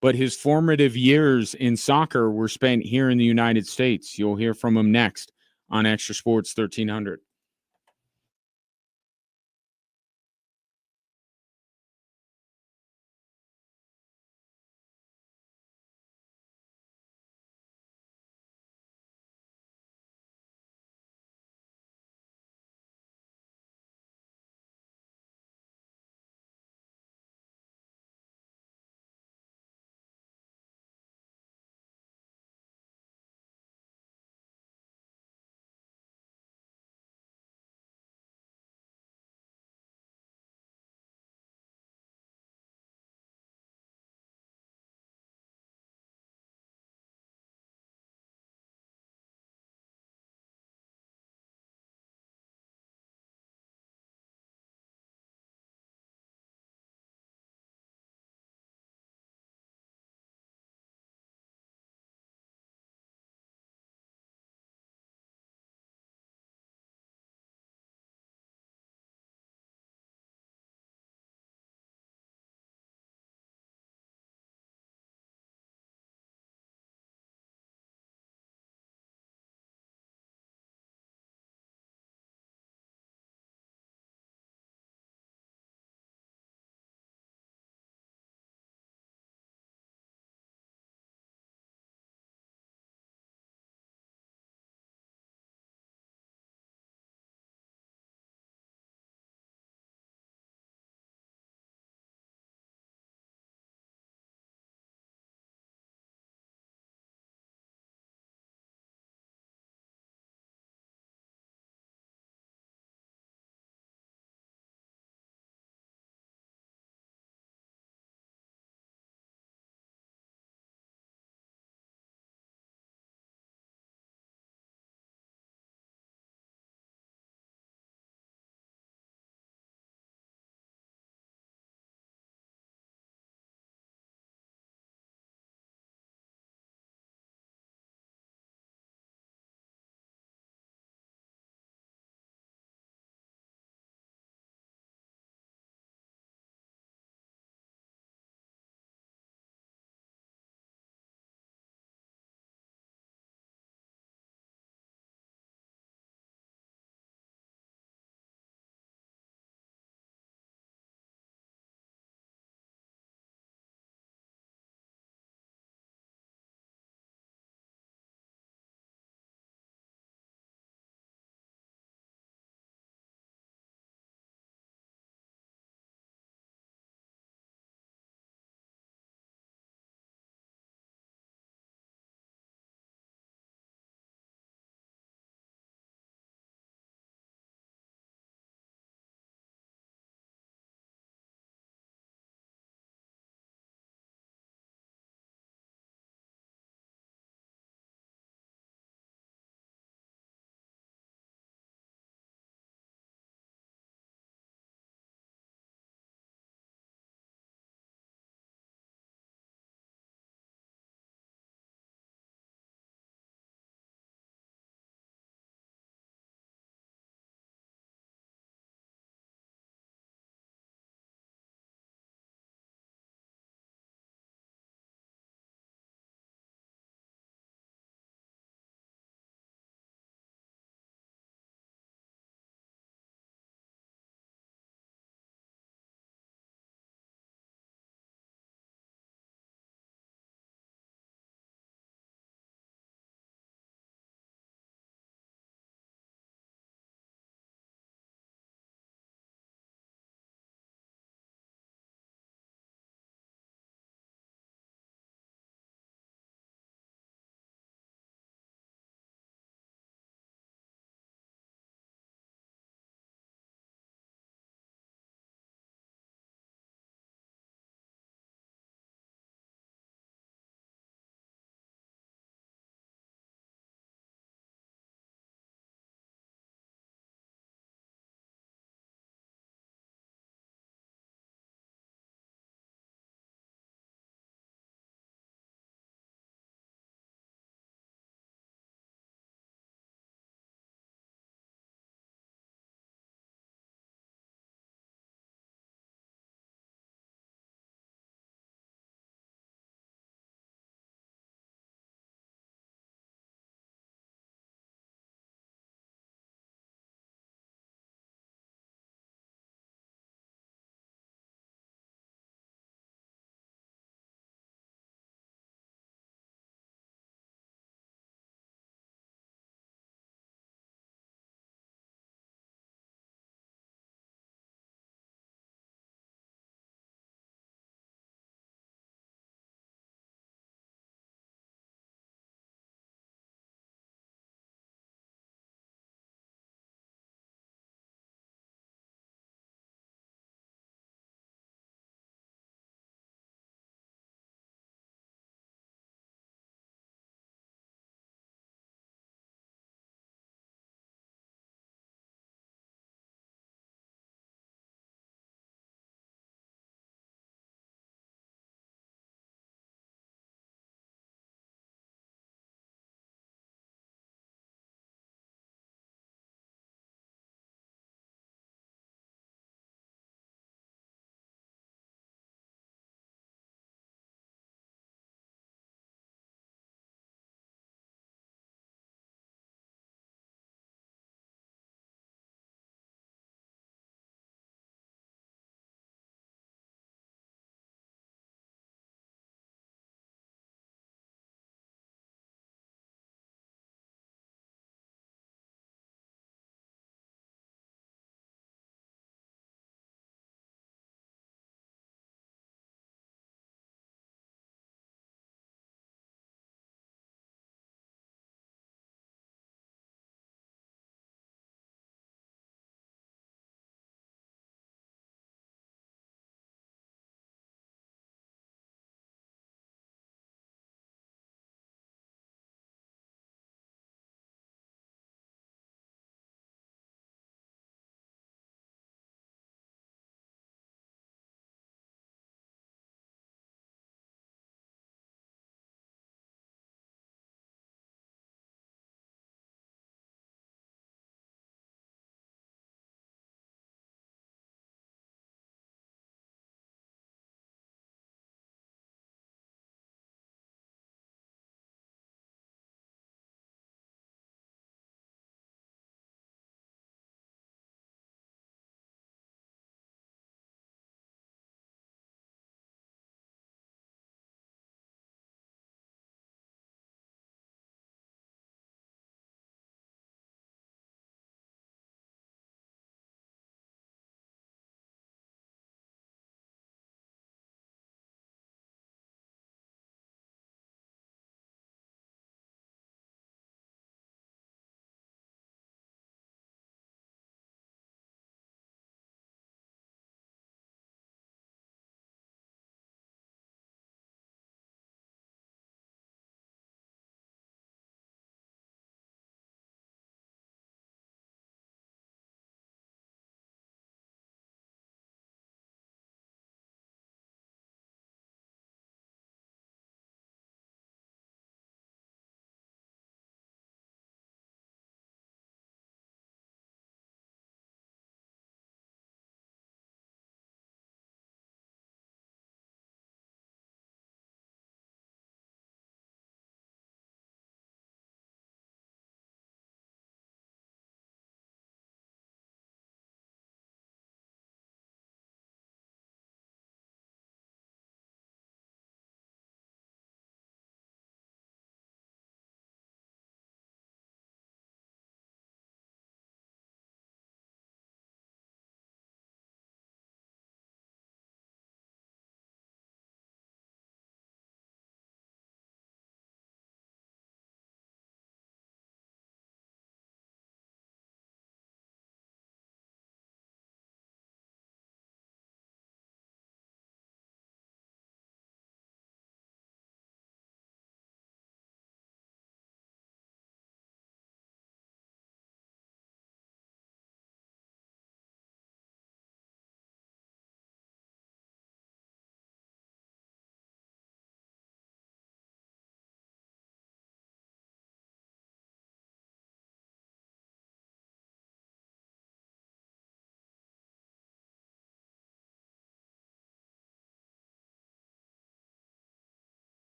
but his formative years in soccer were spent here in the United States. You'll hear from him next on Extra Sports 1300.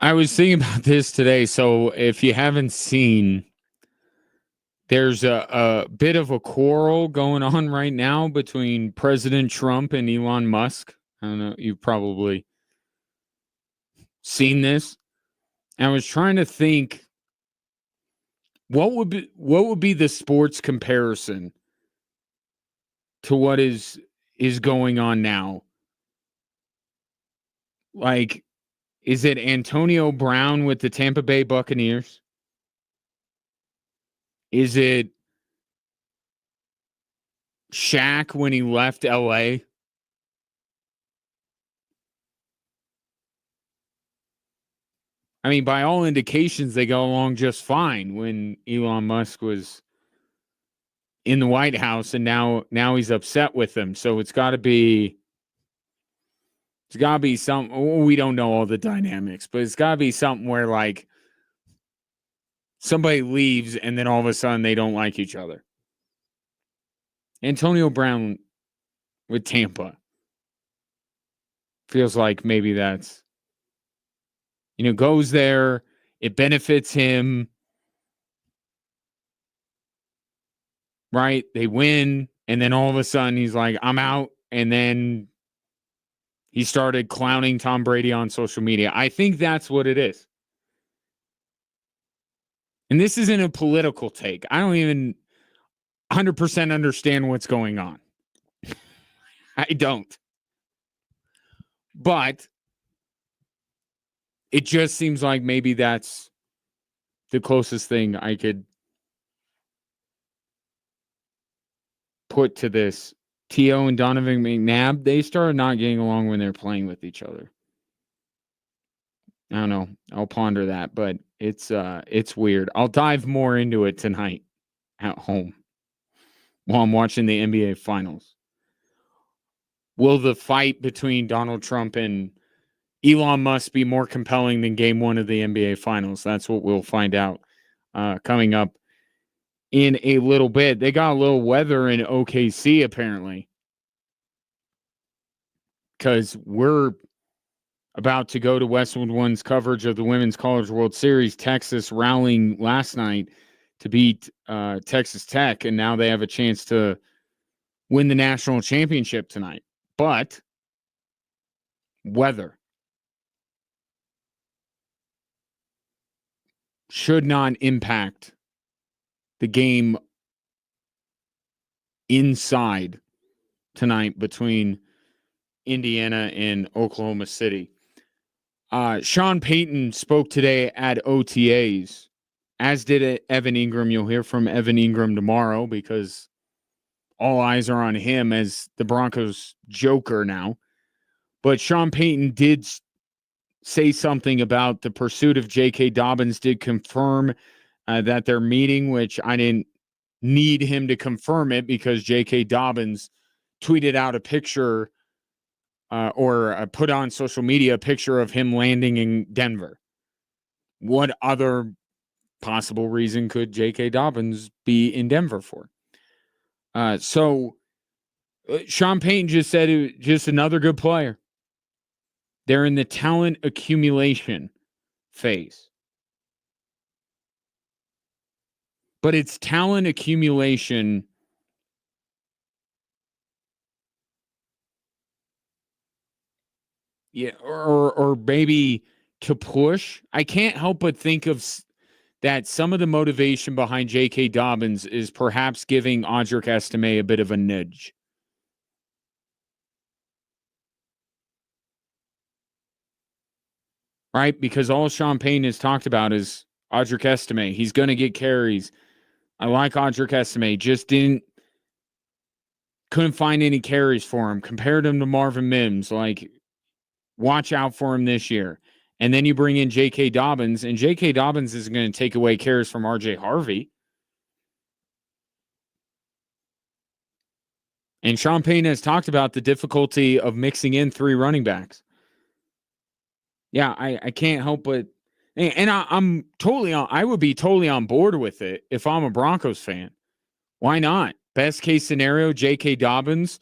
I was thinking about this today. So if you haven't seen, there's a bit of a quarrel going on right now between President Trump and Elon Musk. I don't know. You've probably seen this. And I was trying to think what would be the sports comparison to what is going on now. Like, is it Antonio Brown with the Tampa Bay Buccaneers? Is it Shaq when he left LA? I mean, by all indications, they go along just fine when Elon Musk was in the White House, and now he's upset with them. So it's got to be something. We don't know all the dynamics, but it's got to be something where like somebody leaves and then all of a sudden they don't like each other. Antonio Brown with Tampa feels like maybe that's, goes there. It benefits him, right? They win. And then all of a sudden he's like, I'm out. And then he started clowning Tom Brady on social media. I think that's what it is. And this isn't a political take. I don't even 100% understand what's going on. I don't. But it just seems like maybe that's the closest thing I could put to this. T.O. and Donovan McNabb, they started not getting along when they're playing with each other. I don't know. I'll ponder that, but it's weird. I'll dive more into it tonight at home while I'm watching the NBA Finals. Will the fight between Donald Trump and Elon Musk be more compelling than Game 1 of the NBA Finals? That's what we'll find out coming up in a little bit. They got a little weather in OKC, apparently, because we're about to go to Westwood One's coverage of the Women's College World Series. Texas rallying last night to beat Texas Tech, and now they have a chance to win the national championship tonight. But weather should not impact the game inside tonight between Indiana and Oklahoma City. Sean Payton spoke today at OTAs, as did Evan Ingram. You'll hear from Evan Ingram tomorrow because all eyes are on him as the Broncos joker now. But Sean Payton did say something about the pursuit of J.K. Dobbins, did confirm that they're meeting, which I didn't need him to confirm it because J.K. Dobbins tweeted out a picture or put on social media a picture of him landing in Denver. What other possible reason could J.K. Dobbins be in Denver for? So Sean Payton just said it was just another good player. They're in the talent accumulation phase. But it's talent accumulation or maybe to push. I can't help but think of that some of the motivation behind J.K. Dobbins is perhaps giving Audric Estime a bit of a nudge. Right? Because all Sean Payton has talked about is Audric Estime. He's going to get carries. I like Audric Estime. Just couldn't find any carries for him. Compared him to Marvin Mims. Like, watch out for him this year. And then you bring in J.K. Dobbins, and J.K. Dobbins is going to take away carries from R.J. Harvey. And Sean Payton has talked about the difficulty of mixing in three running backs. Yeah, I can't help but, and I'm totally on. I would be totally on board with it if I'm a Broncos fan. Why not? Best case scenario, J.K. Dobbins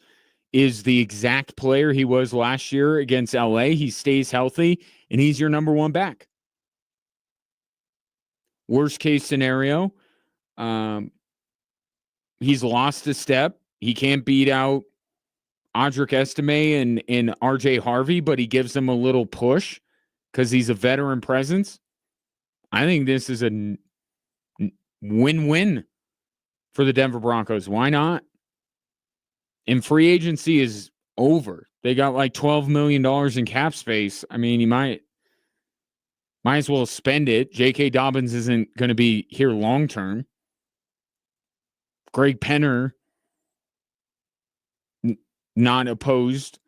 is the exact player he was last year against LA. He stays healthy, and he's your number one back. Worst case scenario, he's lost a step. He can't beat out Audric Estime and RJ Harvey, but he gives them a little push because he's a veteran presence. I think this is a win-win for the Denver Broncos. Why not? And free agency is over. They got like $12 million in cap space. I mean, you might as well spend it. J.K. Dobbins isn't going to be here long term. Greg Penner not opposed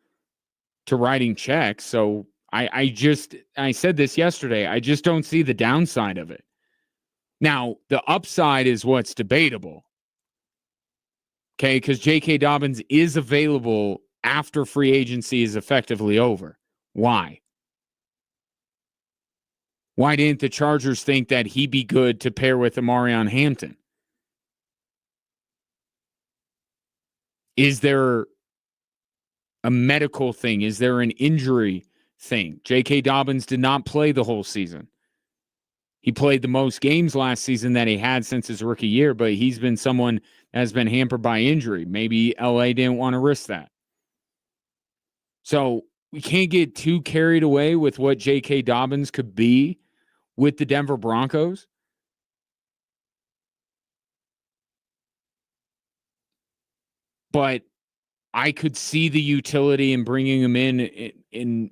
to writing checks. So I said this yesterday. I just don't see the downside of it. Now, the upside is what's debatable. Okay, because J.K. Dobbins is available after free agency is effectively over. Why? Why didn't the Chargers think that he'd be good to pair with Amarion Hampton? Is there a medical thing? Is there an injury thing? J.K. Dobbins did not play the whole season. He played the most games last season that he had since his rookie year, but he's been someone that has been hampered by injury. Maybe LA didn't want to risk that. So we can't get too carried away with what J.K. Dobbins could be with the Denver Broncos. But I could see the utility in bringing him in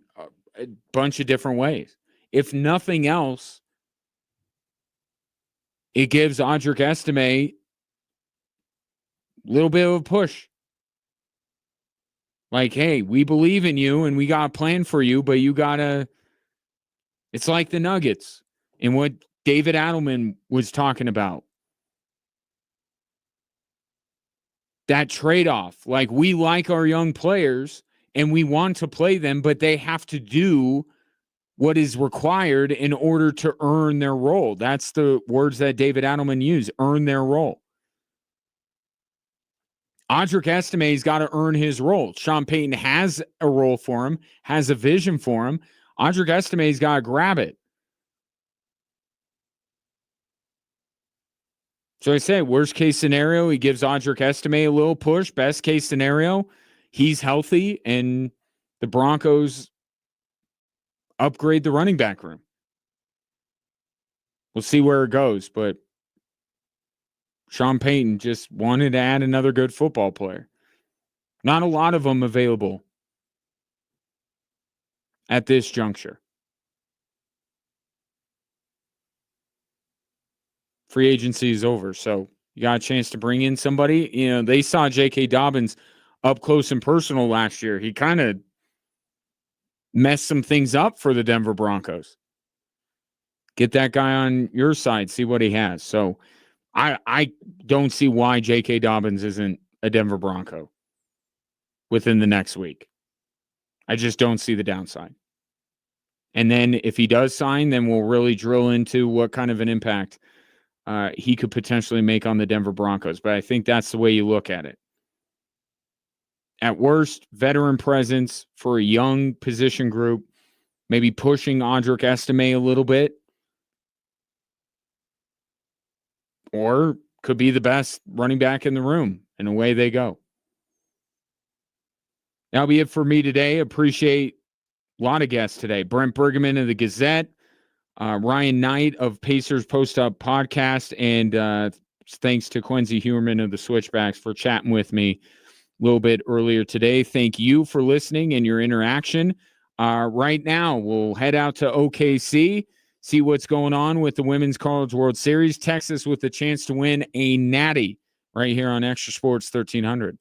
a bunch of different ways. If nothing else, it gives Audric Estime a little bit of a push. Like, hey, we believe in you and we got a plan for you, but you got to... It's like the Nuggets and what David Adelman was talking about. That trade-off. Like, we like our young players and we want to play them, but they have to do what is required in order to earn their role. That's the words that David Adelman used, earn their role. Audric Estime's got to earn his role. Sean Payton has a role for him, has a vision for him. Audric Estime's got to grab it. So I say, worst case scenario, he gives Audric Estime a little push. Best case scenario, he's healthy and the Broncos upgrade the running back room. We'll see where it goes, but Sean Payton just wanted to add another good football player. Not a lot of them available at this juncture. Free agency is over, so you got a chance to bring in somebody. You know, they saw J.K. Dobbins up close and personal last year. He kind of messed some things up for the Denver Broncos. Get that guy on your side, see what he has. So I don't see why J.K. Dobbins isn't a Denver Bronco within the next week. I just don't see the downside. And then if he does sign, then we'll really drill into what kind of an impact he could potentially make on the Denver Broncos. But I think that's the way you look at it. At worst, veteran presence for a young position group, maybe pushing Audric Estime a little bit. Or could be the best running back in the room, and away they go. That'll be it for me today. Appreciate a lot of guests today. Brent Bergman of the Gazette, Ryan Knight of Pacers Post Up Podcast, and thanks to Quincy Huerman of the Switchbacks for chatting with me a little bit earlier today. Thank you for listening and your interaction. Right now, we'll head out to OKC, see what's going on with the Women's College World Series. Texas with a chance to win a natty right here on Extra Sports 1300.